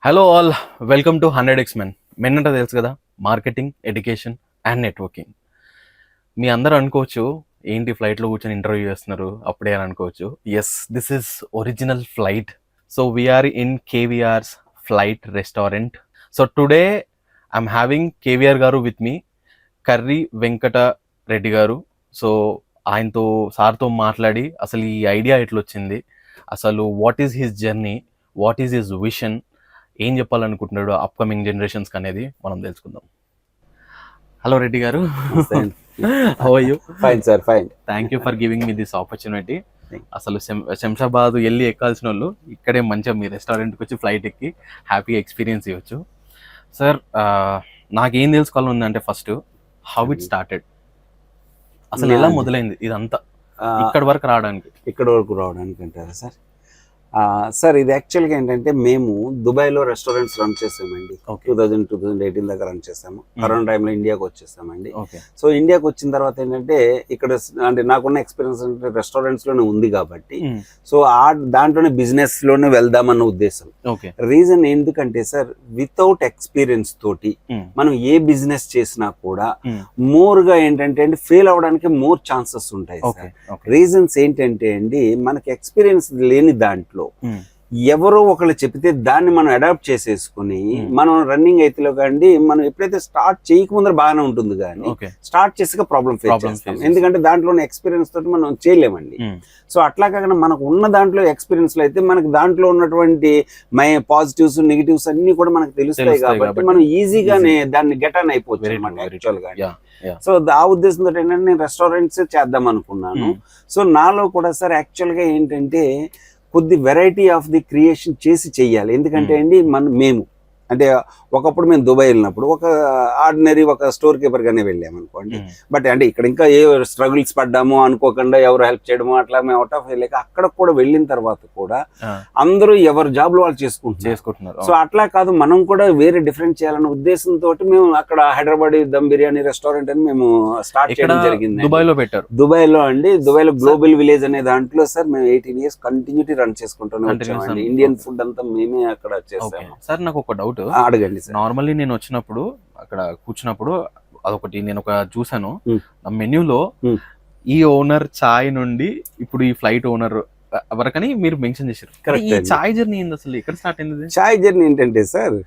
Hello all, welcome to 100x men. Men అంటే తెలుసు కదా, మార్కెటింగ్, ఎడ్యుకేషన్ అండ్ నెట్వర్కింగ్. మీ అందరూ అనుకోవచ్చు ఏంటి ఫ్లైట్లో కూర్చొని ఇంటర్వ్యూ చేస్తున్నారు అప్పుడే అని అనుకోవచ్చు. Yes, this is original flight. So we are in KVR's flight restaurant. So today I'm having KVR గారు విత్ మీ, కర్రీ వెంకట రెడ్డి గారు. సో ఆయనతో సార్తో మాట్లాడి అసలు ఈ ఐడియా ఎట్లా వచ్చింది, అసలు what is his journey, what is his vision, ఏం చెప్పాలనుకుంటున్నాడు అప్కమింగ్ జనరేషన్స్ అనేది మనం తెలుసుకుందాం. హలో రెడ్డి గారు, how are you? Fine sir, fine. Thank you for giving me this opportunity. అసలు శంషాబాద్ వెళ్ళి ఎక్కాల్సిన వాళ్ళు ఇక్కడే మంచిగా మీ రెస్టారెంట్కి వచ్చి ఫ్లైట్ ఎక్కి హ్యాపీగా ఎక్స్పీరియన్స్ ఇవ్వచ్చు. సార్, నాకేం తెలుసుకోవాలని ఉందంటే ఫస్ట్ హౌ ఇట్ స్టార్టెడ్, అసలు ఎలా మొదలైంది ఇదంతా ఇక్కడ వరకు రావడానికి అంటారా సార్? సార్, ఇది యాక్చువల్గా ఏంటంటే మేము దుబాయ్లో రెస్టారెంట్స్ రన్ చేసామండి. 2018 దాకా రన్ చేసాము. కరోనా టైంలో ఇండియాకి వచ్చేసామండి. సో ఇండియాకి వచ్చిన తర్వాత ఏంటంటే ఇక్కడ అంటే నాకున్న ఎక్స్పీరియన్స్ అంటే రెస్టారెంట్స్లోనే ఉంది కాబట్టి సో దాంట్లోనే బిజినెస్ లోనే వెళ్దామన్న ఉద్దేశం. రీజన్ ఎందుకంటే సార్, వితౌట్ ఎక్స్పీరియన్స్ తోటి మనం ఏ బిజినెస్ చేసినా కూడా మోర్ గా ఏంటంటే ఫెయిల్ అవడానికి మోర్ ఛాన్సెస్ ఉంటాయి. రీజన్స్ ఏంటంటే అండి, మనకి ఎక్స్పీరియన్స్ లేని దాంట్లో ఎవరో ఒకళ్ళు చెప్తే దాన్ని మనం అడాప్ట్ చేసేసుకుని మనం రన్నింగ్ అయితే కానీ మనం ఎప్పుడైతే స్టార్ట్ చేయకముందర బాగానే ఉంటుంది, కానీ స్టార్ట్ చేసాక ప్రాబ్లం ఫేస్ చేస్తాం. ఎందుకంటే దాంట్లోనే ఎక్స్పీరియన్స్ తోటి మనం చేయలేమండి. సో అట్లా కాకుండా మనకు ఉన్న దాంట్లో ఎక్స్పీరియన్స్ లో అయితే మనకు దాంట్లో ఉన్నటువంటి పాజిటివ్స్ నెగిటివ్స్ అన్ని కూడా మనకు తెలుస్తాయి కాబట్టి మనం ఈజీగానే దాన్ని గెట్ ఆన్ అయిపోవచ్చు అనమాట యాక్చువల్ గా. సో ఆ ఉద్దేశంతో ఏంటంటే నేను రెస్టారెంట్స్ చేద్దాం అనుకున్నాను. సో నాలో కూడా సార్ యాక్చువల్ గా ఏంటంటే కొద్ది వెరైటీ ఆఫ్ ది క్రియేషన్ చేసి చెయ్యాలి. ఎందుకంటే అండి మేము అంటే ఒకప్పుడు మేము దుబాయ్ వెళ్ళినప్పుడు ఒక ఆర్డినరీ ఒక స్టోర్ కీపర్ గానే వెళ్ళాము అనుకోండి. బట్ అంటే ఇక్కడ ఇంకా ఏ స్ట్రగుల్స్ పడ్డామో అనుకోకుండా ఎవరు హెల్ప్ చేయడమో అట్లా మేము అవుట్ ఆఫ్ వెళ్ళాక అక్కడ కూడా వెళ్ళిన తర్వాత కూడా అందరూ ఎవరు జాబ్ లో వాళ్ళు చేసుకుంటున్నారు. సో అట్లా కాదు, మనం కూడా వేరే డిఫరెంట్ చేయాలనే ఉద్దేశంతో మేము అక్కడ హైదరాబాద్ దమ్ బిర్యానీ రెస్టారెంట్ అని మేము స్టార్ట్ చేయడం జరిగింది. దుబాయ్ లో అండి, దుబాయ్ లో గ్లోబల్ విలేజ్ అనే దాంట్లో సార్ మేము 18 years కంటిన్యూటీ రన్ చేసుకుంటాం. ఇండియన్ ఫుడ్ అంతా మేమే అక్కడ చేస్తాము. సార్ నాకు ఒక డౌట్ అడగండి. నార్మల్లీ నేను వచ్చినప్పుడు అక్కడ కూర్చున్నప్పుడు అదొకటి నేను ఒక చూసాను మెన్యూలో, ఈ ఓనర్ చాయ్ నుండి ఇప్పుడు ఈ ఫ్లైట్ ఓనర్ వరకని మీరు మెన్షన్ చేశారు. ఈ చాయ్ జర్నీ ఏంది, అసలు ఎక్కడ స్టార్ట్ అయింది? చాయ్ జర్నీ ఏంటంటే సార్,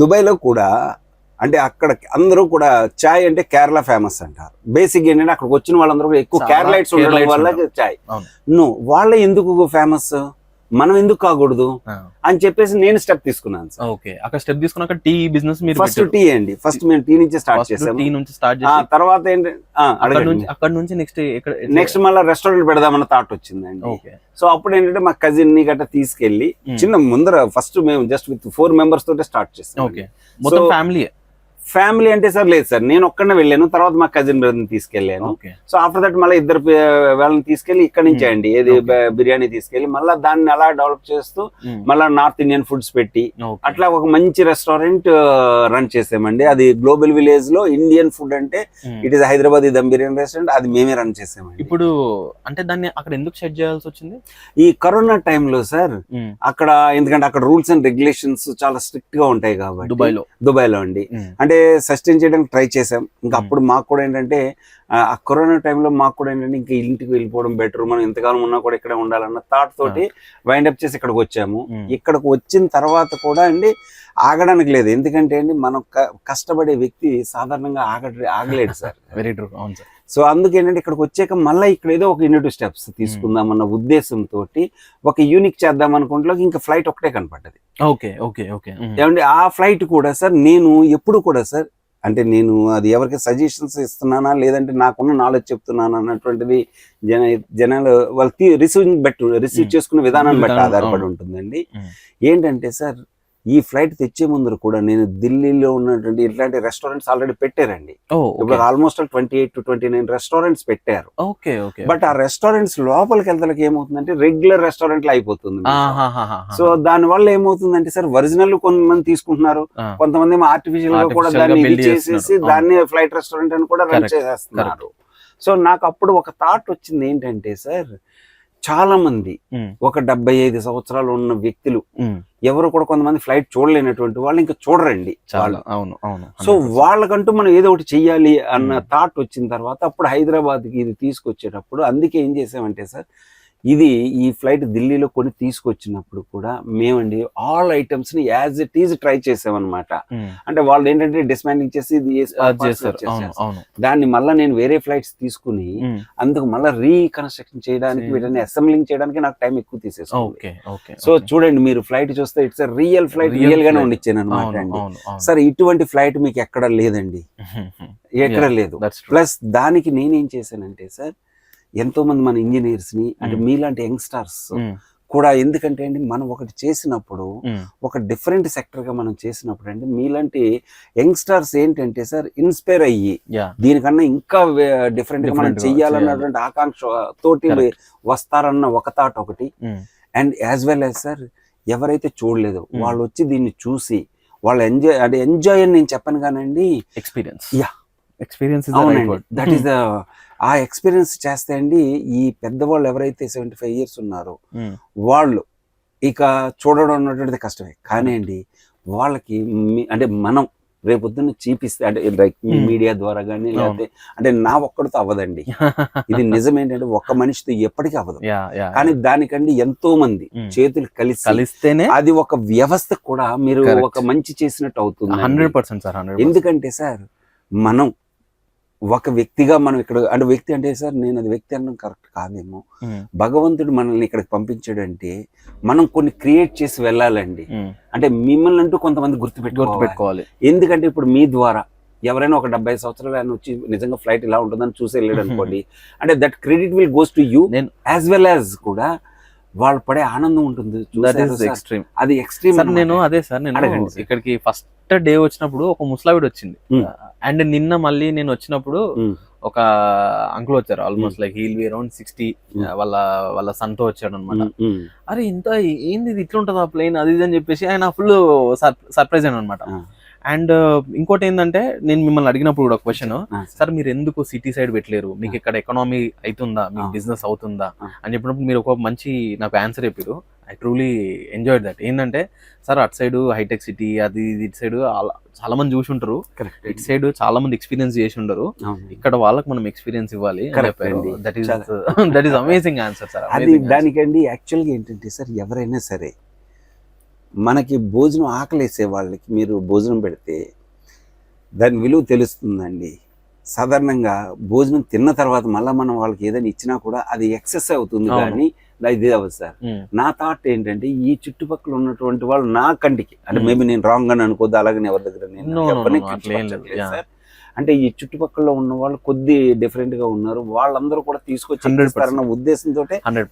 దుబాయ్ లో కూడా అంటే అక్కడ అందరూ కూడా చాయ్ అంటే కేరళ ఫేమస్ అంటారు. బేసిక్ ఏంటంటే అక్కడికి వచ్చిన వాళ్ళందరూ ఎక్కువ కేరళైట్స్ ఉండడం వల్ల చాయ్ వాళ్ళ ఎందుకు ఫేమస్, మనం ఎందుకు కాకూడదు అని చెప్పేసి నేను స్టెప్ తీసుకున్నాను. అక్కడ స్టెప్ తీసుకున్నాక టీ బిజినెస్ ఫస్ట్ టీ అండి, ఫస్ట్ మేము టీ నుంచి స్టార్ట్ చేసాము. తర్వాత అక్కడ నుంచి నెక్స్ట్ మళ్ళీ రెస్టారెంట్ పెడదామన్న థాట్ వచ్చిందండి. సో అప్పుడు ఏంటంటే మా కజిన్ ని గట్రా తీసుకెళ్లి చిన్న ముందర ఫస్ట్ మేము జస్ట్ విత్ 4 members తోటే స్టార్ట్ చేసాం. ఫ్యామిలీ అంటే సార్ లేదు సార్, నేను ఒక్కడనే వెళ్ళాను. తర్వాత మా కజిన్ బ్రదర్ని తీసుకెళ్లాను. సో ఆఫ్టర్ దట్ మళ్ళీ ఇద్దరు వాళ్ళని తీసుకెళ్లి ఇక్కడ నుంచి అండి ఏది బిర్యానీ తీసుకెళ్లి మళ్ళీ దాన్ని అలా డెవలప్ చేస్తూ మళ్ళీ నార్త్ ఇండియన్ ఫుడ్స్ పెట్టి అట్లా ఒక మంచి రెస్టారెంట్ రన్ చేసామండి. అది గ్లోబల్ విలేజ్ లో ఇండియన్ ఫుడ్ అంటే it is Hyderabad dum biryani restaurant, అది మేమే రన్ చేసామండి. ఇప్పుడు అంటే దాన్ని అక్కడ ఎందుకు సెట్ చేయాల్సి వచ్చింది? ఈ కరోనా టైంలో సార్ అక్కడ, ఎందుకంటే అక్కడ రూల్స్ అండ్ రెగ్యులేషన్స్ చాలా స్ట్రిక్ట్ గా ఉంటాయి కాబట్టి దుబాయ్ లో అండి. అంటే సస్టైన్ చేయడానికి ట్రై చేసాం. ఇంకా అప్పుడు మాకు కూడా ఏంటంటే ఆ కరోనా టైంలో మాకు కూడా ఏంటంటే ఇంకా ఇంటికి వెళ్ళిపోవడం బెటర్, మనం ఎంతకాలం ఉన్నా కూడా ఇక్కడే ఉండాలన్న థాట్ తోటి వైండప్ చేసి ఇక్కడికి వచ్చాము. ఇక్కడికి వచ్చిన తర్వాత కూడా అండి ఆగడానికి లేదు. ఎందుకంటే అండి మనం కష్టపడే వ్యక్తి సాధారణంగా ఆగలేడు సార్. వెరీ ట్రూ, అవును సార్. సో అందుకేంటంటే ఇక్కడికి వచ్చాక మళ్ళీ ఇక్కడ ఏదో ఒక ఇన్నోటివ్ స్టెప్స్ తీసుకుందామన్న ఉద్దేశంతో ఒక యూనిక్ చేద్దాం అనుకుంటే ఇంకా ఫ్లైట్ ఒకటే కనపడ్డది. ఏమంటే ఆ ఫ్లైట్ కూడా సార్ నేను ఎప్పుడు కూడా సార్ అంటే నేను అది ఎవరికి సజెషన్స్ ఇస్తున్నానా లేదంటే నాకున్న నాలెడ్జ్ చెప్తున్నానా అన్నటువంటిది జనాలు వాళ్ళు రిసీవ్ చేసుకునే విధానాన్ని బట్టి ఆధారపడి ఉంటుందండి. ఏంటంటే సార్, ఈ ఫ్లైట్ తెచ్చే ముందు కూడా నేను ఢిల్లీలో ఉన్నటువంటి ఇట్లాంటి రెస్టారెంట్స్ ఆల్రెడీ పెట్టారండి. ఇప్పుడు ఆల్మోస్ట్ 28 to 29 రెస్టారెంట్స్ పెట్టారు. బట్ ఆ రెస్టారెంట్స్ లోపలికి వెళ్తానికి ఏమవుతుందంటే రెగ్యులర్ రెస్టారెంట్ లో అయిపోతుంది. సో దాని వల్ల ఏమవుతుందంటే సార్, ఒరిజినల్ కొంతమంది తీసుకుంటున్నారు, కొంతమంది ఆర్టిఫిషియల్ గా కూడా దాన్ని చేసేసి దాన్ని ఫ్లైట్ రెస్టారెంట్ అని కూడా రన్ చేసేస్తున్నారు. సో నాకు అప్పుడు ఒక థాట్ వచ్చింది ఏంటంటే సార్, చాలా మంది ఒక 75 సంవత్సరాలు ఉన్న వ్యక్తులు ఎవరు కూడా కొంతమంది ఫ్లైట్ చూడలేనటువంటి వాళ్ళు ఇంకా చూడరండి చాలా. అవును అవును. సో వాళ్ళకంటూ మనం ఏదో ఒకటి చెయ్యాలి అన్న థాట్ వచ్చిన తర్వాత అప్పుడు హైదరాబాద్కి ఇది తీసుకొచ్చేటప్పుడు అందుకే ఏం చేసామంటే సార్, ఇది ఈ ఫ్లైట్ ఢిల్లీలో కొన్ని తీసుకొచ్చినప్పుడు కూడా మేమండి ఆల్ ఐటమ్స్ ని యాజ్ ఇట్ ఈజ్ ట్రై చేసామన్నమాట. అంటే వాళ్ళు ఏంటంటే డిస్మాండింగ్ చేసి దాన్ని మళ్ళీ నేను వేరే ఫ్లైట్స్ తీసుకుని అందుకు మళ్ళీ రీకన్స్ట్రక్షన్ చేయడానికి వీటిని అసెంబ్లింగ్ చేయడానికి నాకు టైం ఎక్కువ తీసేసుకుంది. సో చూడండి, మీరు ఫ్లైట్ చూస్తే ఇట్స్ రియల్ ఫ్లైట్, రియల్ గానే ఉండిచ్చాను అనమాట అండి. సరే, ఇటువంటి ఫ్లైట్ మీకు ఎక్కడ లేదండి, ఎక్కడ లేదు. ప్లస్ దానికి నేనేం చేశానంటే సార్, ఎంతో మంది మన ఇంజనీర్స్ ని అంటే మీలాంటి యంగ్స్టర్స్ కూడా, ఎందుకంటే అండి మనం ఒకటి చేసినప్పుడు ఒక డిఫరెంట్ సెక్టర్ గా మనం చేసినప్పుడు అండి మీలాంటి యంగ్స్టర్స్ ఏంటంటే సార్ ఇన్స్పైర్ అయ్యి దీనికన్నా ఇంకా డిఫరెంట్ గా మనం చెయ్యాలన్నటువంటి ఆకాంక్ష తోటి వస్తారన్న ఒక థాట్ ఒకటి. And as well as sir ఎవరైతే చూడలేదు వాళ్ళు వచ్చి దీన్ని చూసి వాళ్ళు ఎంజాయ్ అని నేను చెప్పను కానండి, ఎక్స్పీరియన్స్ దట్ ఈస్ ద ఆ ఎక్స్పీరియన్స్ చేస్తే అండి ఈ పెద్దవాళ్ళు ఎవరైతే 75 years ఉన్నారో వాళ్ళు ఇక చూడడం అన్నటువంటిది కష్టమే. కానీ అండి వాళ్ళకి అంటే మనం రేపొద్దున్న చూపిస్తే అంటే లైక్ మీడియా ద్వారా కానీ లేకపోతే అంటే నా ఒక్కడితో అవ్వదండి, ఇది నిజం. ఏంటంటే ఒక్క మనిషితో ఎప్పటికీ అవ్వదు, కానీ దానికండి ఎంతో మంది చేతులు కలిస్తేనే అది ఒక వ్యవస్థ కూడా మీరు ఒక మంచి చేసినట్టు అవుతుంది. 100%. ఎందుకంటే సార్ మనం ఒక వ్యక్తిగా మనం ఇక్కడ అంటే వ్యక్తి అంటే సార్ నేను అది వ్యక్తి అనడం కరెక్ట్ కాదేమో, భగవంతుడు మనల్ని ఇక్కడికి పంపించాడు అంటే మనం కొన్ని క్రియేట్ చేసి వెళ్ళాలండి. అంటే మిమ్మల్ని అంటూ కొంతమంది గుర్తుపెట్టుకోవాలి. ఎందుకంటే ఇప్పుడు మీ ద్వారా ఎవరైనా ఒక 70 సంవత్సరాలు ఆయన వచ్చి నిజంగా ఫ్లైట్ ఇలా ఉంటుందని చూసి వెళ్ళాడు అనుకోండి, అంటే that credit will goes to you as well as కూడా వాళ్ళు పడే ఆనందం ఉంటుంది. అది ఎక్స్ట్రీమ్. నేను అదే సార్, నేను ఇక్కడికి ఫస్ట్ డే వచ్చినప్పుడు ఒక ముసలావిడ వచ్చింది, అండ్ నిన్న మళ్ళీ నేను వచ్చినప్పుడు ఒక అంకుల్ వచ్చారు, almost like he'll be around 60, వాళ్ళ సన్తో వచ్చాడు అనమాట. అరే ఇంత ఏంది ఇది ఇట్లా ఉంటుందా ప్లేన్ అది ఇది అని చెప్పేసి ఆయన ఫుల్ సర్ప్రైజ్ అయ్యాను అనమాట. అండ్ ఇంకోటి ఏంటంటే నేను మిమ్మల్ని అడిగినప్పుడు కూడా క్వశ్చన్, సార్ మీరు ఎందుకు సిటీ సైడ్ పెట్టలేరు, మీకు ఇక్కడ ఎకనామీ అవుతుందా, మీకు బిజినెస్ అవుతుందా అని చెప్పినప్పుడు మీరు ఒక మంచి నాకు ఆన్సర్ చెప్పారు. I truly enjoyed that. ఏంటంటే సార్ అటు సైడ్ హైటెక్ సిటీ అది ఇటు సైడ్ చాలా మంది చూసి ఉంటారు, ఇటు సైడ్ చాలా మంది ఎక్స్పీరియన్స్ చేసి ఉండరు, ఇక్కడ వాళ్ళకి మనం ఎక్స్పీరియన్స్ ఇవ్వాలి. That is amazing answer sir. అది దానికండి యాక్చువల్గా ఏంటంటే సార్ ఎవరైనా సరే మనకి భోజనం ఆకలేసే వాళ్ళకి మీరు భోజనం పెడితే దాని విలువ తెలుస్తుందండి. సాధారణంగా భోజనం తిన్న తర్వాత మళ్ళీ మనం వాళ్ళకి ఏదైనా ఇచ్చినా కూడా అది ఎక్సెస్ అవుతుంది, కానీ ఇది అవ్వదు సార్. నా థాట్ ఏంటంటే ఈ చుట్టుపక్కల ఉన్నటువంటి వాళ్ళు నా కంటికి అంటే మేబీ నేను రాంగ్ అని అనుకోద్దు, అలాగని ఎవరి దగ్గర నేను సార్, అంటే ఈ చుట్టుపక్కల ఉన్న వాళ్ళు కొద్ది డిఫరెంట్ గా ఉన్నారు, వాళ్ళందరూ కూడా తీసుకొచ్చి ఉద్దేశంతో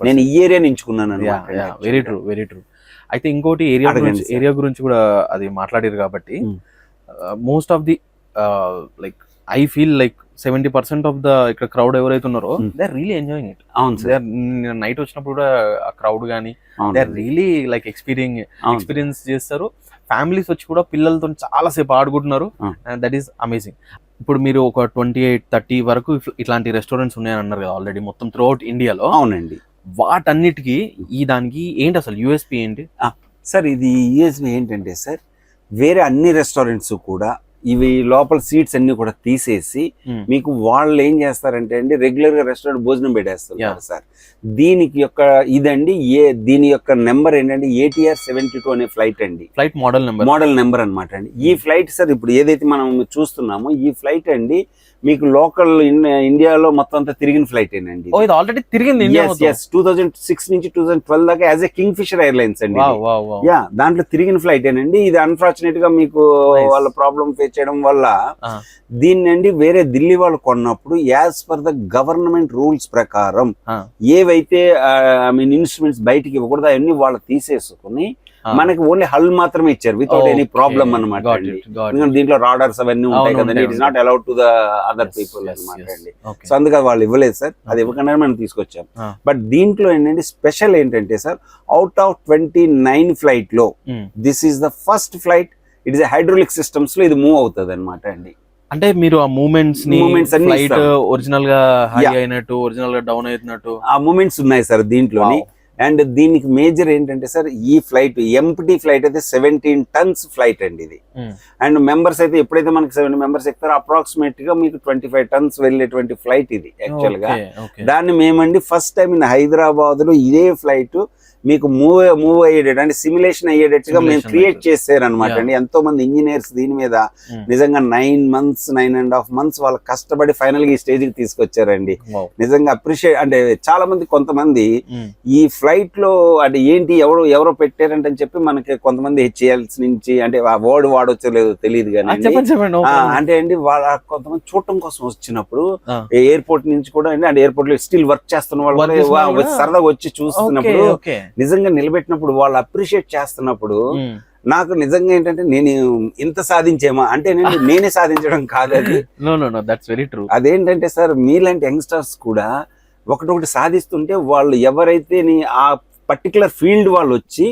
నేను ఈ ఏరియాని ఎంచుకున్నాను. Very true, very true. అయితే ఇంకోటి ఏరియా గురించి కూడా అది మాట్లాడారు కాబట్టి most of the like I feel like 70% of the ఇక్కడ క్రౌడ్ ఎవరైతే ఉన్నారో they are really enjoying it. Night వచ్చినప్పుడు కూడా ఆ క్రౌడ్ కానీ they are really like experience చేస్తారు. ఫ్యామిలీస్ వచ్చి కూడా పిల్లలతో చాలా సేపు ఆడుకుంటున్నారు. That is amazing. ఇప్పుడు మీరు ఒక 28-30 వరకు ఇట్లాంటి రెస్టారెంట్స్ ఉన్నాయని అన్నారు కదా ఆల్రెడీ మొత్తం త్రూ అవుట్ ఇండియాలో. అవునండి. వాటన్నిటికీ దానికి ఏంటి అసలు యూఎస్పీ ఏంటి సార్? ఇది యూఎస్పీ ఏంటంటే సార్ వేరే అన్ని రెస్టారెంట్స్ కూడా ఇవి లోపల సీట్స్ అన్ని కూడా తీసేసి మీకు వాళ్ళు ఏం చేస్తారంటే అండి రెగ్యులర్ గా రెస్టారెంట్ భోజనం పెట్టేస్తున్నారు సార్. దీనికి యొక్క ఇదండి దీని యొక్క నెంబర్ ఏంటంటే ATR 72 అనే ఫ్లైట్ అండి. ఫ్లైట్ మోడల్ నెంబర్ అనమాట అండి. ఈ ఫ్లైట్ సార్ ఇప్పుడు ఏదైతే మనం చూస్తున్నామో ఈ ఫ్లైట్ అండి మీకు లోకల్ ఇండియాలో మొత్తం అంతా తిరిగిన ఫ్లైట్ ఏనండి. ఆల్రెడీ తిరిగింది 2006 నుంచి 2012 దాకా as a Kingfisher airlines అండి. దాంట్లో తిరిగిన ఫ్లైట్ ఏనండి. ఇది అన్ఫార్చునేట్ గా మీకు వాళ్ళ ప్రాబ్లం ఫేస్ చేయడం వల్ల దీన్ని వేరే ఢిల్లీ వాళ్ళు కొన్నప్పుడు as per the government rules ప్రకారం ఏవైతే ఐ మీన్ ఇన్స్ట్రుమెంట్స్ బయటికి ఇవ్వకూడదు అవన్నీ వాళ్ళు తీసేసుకుని మనకి ఓన్లీ హల్ మాత్రమే ఇచ్చారు వితౌట్ ఎనీ ప్రాబ్లం అనమాట అండి. దీంట్లో రాడర్స్ అవన్నీ ఉంటాయి కదండి, it is not allowed to the other people అనమాట అండి. సో అందుకని వాళ్ళు ఇవ్వలేదు సార్, అది ఇవ్వకుండా మనం తీసుకొచ్చాం. బట్ దీంట్లో ఏంటంటే స్పెషల్ ఏంటంటే సార్ అవుట్ ఆఫ్ 29 ఫ్లైట్ లో this is the first flight, it is hydraulic systems లో ఇది మూవ్ అవుతుంది అనమాట అండి. అంటే మీరు ఆ మూమెంట్స్ ని Movements అన్ని ఫ్లైట్ ఇస్తాం. ఒరిజినల్ గా హై Yeah. అయినట్టు ఒరిజినల్ గా డౌన్ అయినట్టు ఆ మూమెంట్స్ ఉన్నాయి సార్ దీంట్లోని. Wow. అండ్ దీనికి మేజర్ ఏంటంటే సార్ ఈ ఫ్లైట్ ఎంప్టీ ఫ్లైట్ అయితే 17 tons ఫ్లైట్ అండి ఇది. అండ్ మెంబర్స్ అయితే ఎప్పుడైతే మనకి 7 మెంబర్స్ ఎక్కుతారో అప్రాక్సిమేట్ గా మీకు 25 tons వెళ్ళేటువంటి ఫ్లైట్ ఇది యాక్చువల్ గా. దాన్ని మేమండి ఫస్ట్ టైం ఇన్ హైదరాబాద్ లో ఇదే ఫ్లైట్ మీకు మూవ్ అయ్యేటట్టు అంటే సిమ్యులేషన్ అయ్యేటట్టుగా మేము క్రియేట్ చేశారనమాట అండి. ఎంతో మంది ఇంజనీర్స్ దీని మీద నిజంగా 9.5 months వాళ్ళు కష్టపడి ఫైనల్ గా ఈ స్టేజ్ కి తీసుకొచ్చారండి. నిజంగా అప్రిషియేట్ అంటే చాలా మంది కొంతమంది ఈ ఫ్లైట్ లో అంటే ఏంటి ఎవరో పెట్టారంటే అని చెప్పి మనకి కొంతమంది హెచ్ఏఎల్స్ నుంచి అంటే ఆ వర్డ్ వాడొచ్చో లేదో తెలియదు కానీ అంటే అండి వాళ్ళ కొంతమంది చూడటం కోసం వచ్చినప్పుడు ఎయిర్పోర్ట్ నుంచి కూడా అంటే ఎయిర్పోర్ట్ లో స్టిల్ వర్క్ చేస్తున్న వాళ్ళు సరదాగా వచ్చి చూస్తున్నప్పుడు నిజంగా నిలబెట్టినప్పుడు వాళ్ళు అప్రిషియేట్ చేస్తున్నప్పుడు నాకు నిజంగా ఏంటంటే నేను ఇంత సాధించేమా అంటే నేనే సాధించడం కాదు అది. That's very true. అదేంటంటే సార్ మీలాంటి యంగ్స్టర్స్ కూడా ఒకటి సాధిస్తుంటే వాళ్ళు ఎవరైతే ఆ పర్టికులర్ ఫీల్డ్ వాళ్ళు వచ్చి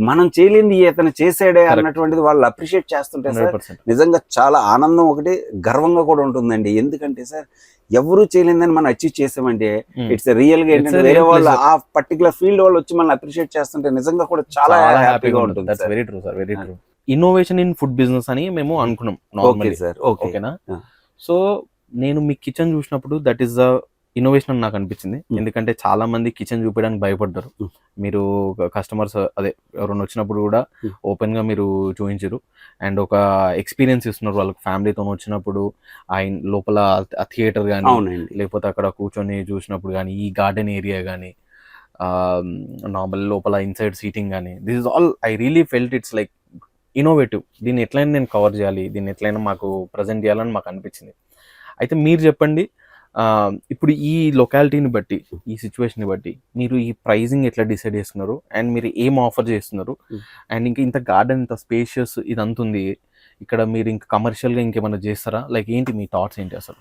మనం చేయలేంది ఇతను చేసాడే అన్నటువంటిది వాళ్ళు అప్రిషియేట్ చేస్తుంటే సార్ నిజంగా చాలా ఆనందం ఒకటి గర్వంగా కూడా ఉంటుందండి. ఎందుకంటే సార్ ఎవరు చేయలేదని మనం అచీవ్ చేసామంటే ఇట్స్ రియల్ గా ఏంటంటే వేరే వాళ్ళు ఆ పర్టికులర్ ఫీల్డ్ వాళ్ళు వచ్చి మనం అప్రిషియేట్ చేస్తుంటే నిజంగా కూడా చాలా హ్యాపీగా ఉంటుంది. Very true sir, very true. Innovation in food business అని మేము అనుకున్నాం నార్మల్లీ సార్. ఓకేనా? సో నేను మీ కిచెన్ చూసినప్పుడు దట్ ఈస్ ద ఇన్నోవేషన్ అని నాకు అనిపించింది. ఎందుకంటే చాలా మంది కిచెన్ చూపించడానికి భయపడ్డారు. మీరు కస్టమర్స్ అదే ఎవరైనా వచ్చినప్పుడు కూడా ఓపెన్ గా మీరు చూపించారు అండ్ ఒక ఎక్స్పీరియన్స్ ఇస్తున్నారు వాళ్ళకి. ఫ్యామిలీతో వచ్చినప్పుడు ఆయన లోపల ఆ థియేటర్ కానీ లేకపోతే అక్కడ కూర్చొని చూసినప్పుడు కానీ ఈ గార్డెన్ ఏరియా కానీ నార్మల్ లోపల ఇన్సైడ్ సీటింగ్ కానీ this is all I really felt it's like innovative. దీన్ని ఎట్లయినా నేను కవర్ చేయాలి, దీన్ని ఎట్లయినా మాకు ప్రజెంట్ చేయాలని మాకు అనిపించింది. అయితే మీరు చెప్పండి, ఇప్పుడు ఈ లొకాలిటీని బట్టి ఈ సిచ్యువేషన్ బట్టి మీరు ఈ ప్రైజింగ్ ఎట్లా డిసైడ్ చేస్తున్నారు అండ్ మీరు ఏం ఆఫర్ చేస్తున్నారు అండ్ ఇంకా ఇంత గార్డెన్ ఇంత స్పేషియస్ ఇదంతా ఉంది ఇక్కడ, మీరు ఇంకా కమర్షియల్ గా ఇంకేమైనా చేస్తారా? లైక్ ఏంటి మీ థాట్స్ ఏంటి అసలు?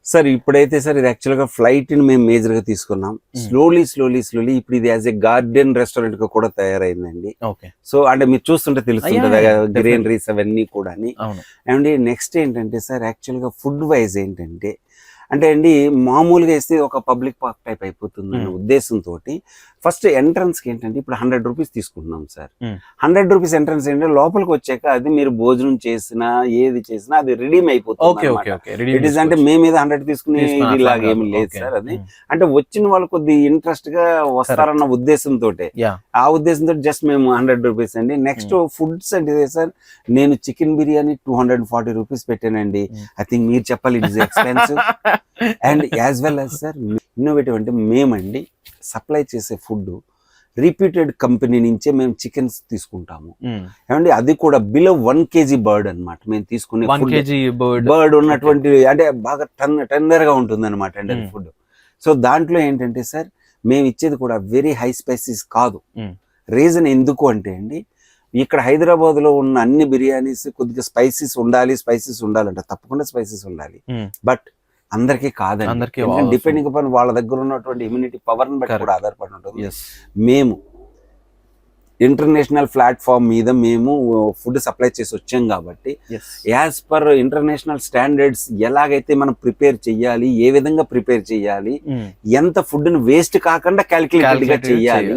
సార్ ఇప్పుడైతే సార్ ఇది యాక్చువల్ గా ఫ్లైట్ ని మేము మేజర్ గా తీసుకున్నాం. స్లోలీ ఇప్పుడు ఇది యాజ్ ఎ గార్డెన్ రెస్టారెంట్ గా కూడా తయారైందండి. సో అంటే మీరు చూస్తుంటే తెలుస్తుంటది గ్రీనరీస్ అవన్నీ కూడా. అండ్ నెక్స్ట్ ఏంటంటే సార్ యాక్చువల్ గా ఫుడ్ వైజ్ ఏంటంటే అంటే అండి మామూలుగా వేస్తే ఒక పబ్లిక్ పార్క్ టైప్ అయిపోతుంది అనే ఉద్దేశంతో ఫస్ట్ ఎంట్రన్స్ కి ఏంటంటే ఇప్పుడు 100 రూపీస్ తీసుకుంటున్నాం సార్. 100 రూపీస్ ఎంట్రన్స్ ఏంటంటే లోపలికి వచ్చాక అది మీరు భోజనం చేసినా ఏది చేసినా అది రిడీమ్ అయిపోతుంది. ఇట్ ఈస్ అంటే మేము మీద 100 తీసుకునే ఇలాగ ఏమి లేదు సార్. అది అంటే వచ్చిన వాళ్ళు కొద్ది ఇంట్రెస్ట్ గా వస్తారన్న ఉద్దేశంతో ఆ ఉద్దేశంతో జస్ట్ మేము 100 రూపీస్ అండి. నెక్స్ట్ ఫుడ్స్ అంటే సార్ నేను చికెన్ బిర్యానీ 240 రూపీస్ పెట్టానండి. ఐ థింక్ మీరు చెప్పాలి it is expensive. And as well as sir innovative అంటే మేమండి సప్లై చేసే ఫుడ్ రిపీటెడ్ కంపెనీ నుంచే మేము చికెన్స్ తీసుకుంటాము. ఏమండి అది కూడా బిలో 1 kg బర్డ్ అనమాట. మేము తీసుకునే బర్డ్ ఉన్నటువంటి అంటే బాగా టెండర్ గా ఉంటుంది అనమాట అండి అది ఫుడ్. సో దాంట్లో ఏంటంటే సార్ మేము ఇచ్చేది కూడా వెరీ హై స్పైసీస్ కాదు. రీజన్ ఎందుకు అంటే అండి ఇక్కడ హైదరాబాద్ లో ఉన్న అన్ని బిర్యానీస్ కొద్దిగా స్పైసీస్ ఉండాలంటే తప్పకుండా స్పైసీస్ ఉండాలి. బట్ అందరికీ కాదండి, డిపెండింగ్ అపాన్ వాళ్ళ దగ్గర ఉన్నటువంటి ఇమ్యూనిటీ పవర్ ని బట్టి కూడా ఆధారపడి ఉంటుంది. మేము ఇంటర్నేషనల్ ప్లాట్ఫామ్ మీద మేము ఫుడ్ సప్లై చేసి వచ్చాం కాబట్టి యాజ్ పర్ ఇంటర్నేషనల్ స్టాండర్డ్స్ ఎలాగైతే మనం ప్రిపేర్ చెయ్యాలి, ఏ విధంగా ప్రిపేర్ చెయ్యాలి, ఎంత ఫుడ్ ని వేస్ట్ కాకుండా క్యాలిక్యులేటెడ్ గా చెయ్యాలి.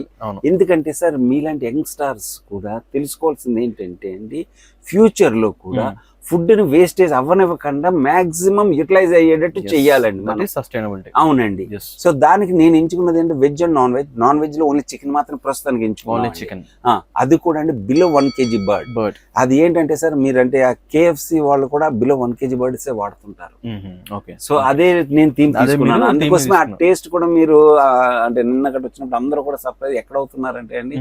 ఎందుకంటే సార్ మీలాంటి యంగ్స్టర్స్ కూడా తెలుసుకోవాల్సింది ఏంటంటే అండి ఫ్యూచర్ లో కూడా ఫుడ్ ని వేస్టేజ్ అవ్వనివ్వకుండా మాక్సిమం యూటిలైజ్ అయ్యేటట్టు చెయ్యాలండి సస్టైనబిలిటీ. అవునండి. సో దానికి నేను ఎంచుకున్నది ఏంటంటే వెజ్ అండ్ నాన్ వెజ్ లో ఓన్లీ చికెన్ మాత్రం ప్రస్తుతానికి ఎంచుకున్నాను. అది కూడా అండి బిలో 1 kg బర్డ్. అది ఏంటంటే సార్ మీరంటే ఆ KFC వాళ్ళు కూడా బిలో 1 kg బర్డ్స్ వాడుతుంటారు. సో అదే నేను థీమ్ తీసుకున్నాను. అందుకోసమే ఆ టేస్ట్ కూడా మీరు అంటే నిన్నకటి వచ్చినప్పుడు అందరూ కూడా సర్ప్రైజ్ ఎక్కడ అవుతున్నారంటే అండి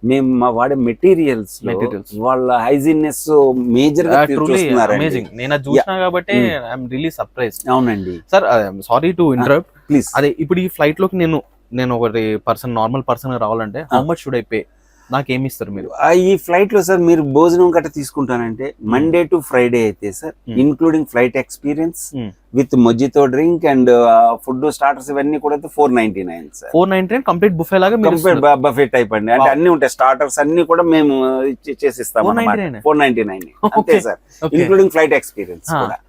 మేము మా వాడే మెటీరియల్స్ వాళ్ళ హైజీన్నెస్ మేజర్ గా చూస్తున్నారు. నేను చూసినా కాబట్టి ఐఎమ్ రియల్లీ సర్ప్రైజ్. అవునండి sir, sorry to interrupt please. అదే ఇప్పుడు ఈ ఫ్లైట్ లోకి నేను ఒకటి నార్మల్ పర్సన్ రావాలంటే how much should I pay? నాకేమి ఇస్తారు మీరు ఈ ఫ్లైట్ లో? సార్ మీరు భోజనం గట్రా తీసుకుంటానంటే మండే టు ఫ్రైడే అయితే sir including flight experience with mojito drink and food starters ఇవన్నీ కూడా 499 సార్. 499 కంప్లీట్ బుఫే లాగా బఫే టైప్ అండి. అంటే అన్ని ఉంటాయి, స్టార్టర్స్ అన్ని కూడా మేము చేసిస్తాము. 499 అంతే సార్, ఇంక్లూడింగ్ ఫ్లైట్ ఎక్స్పీరియన్స్ కూడా.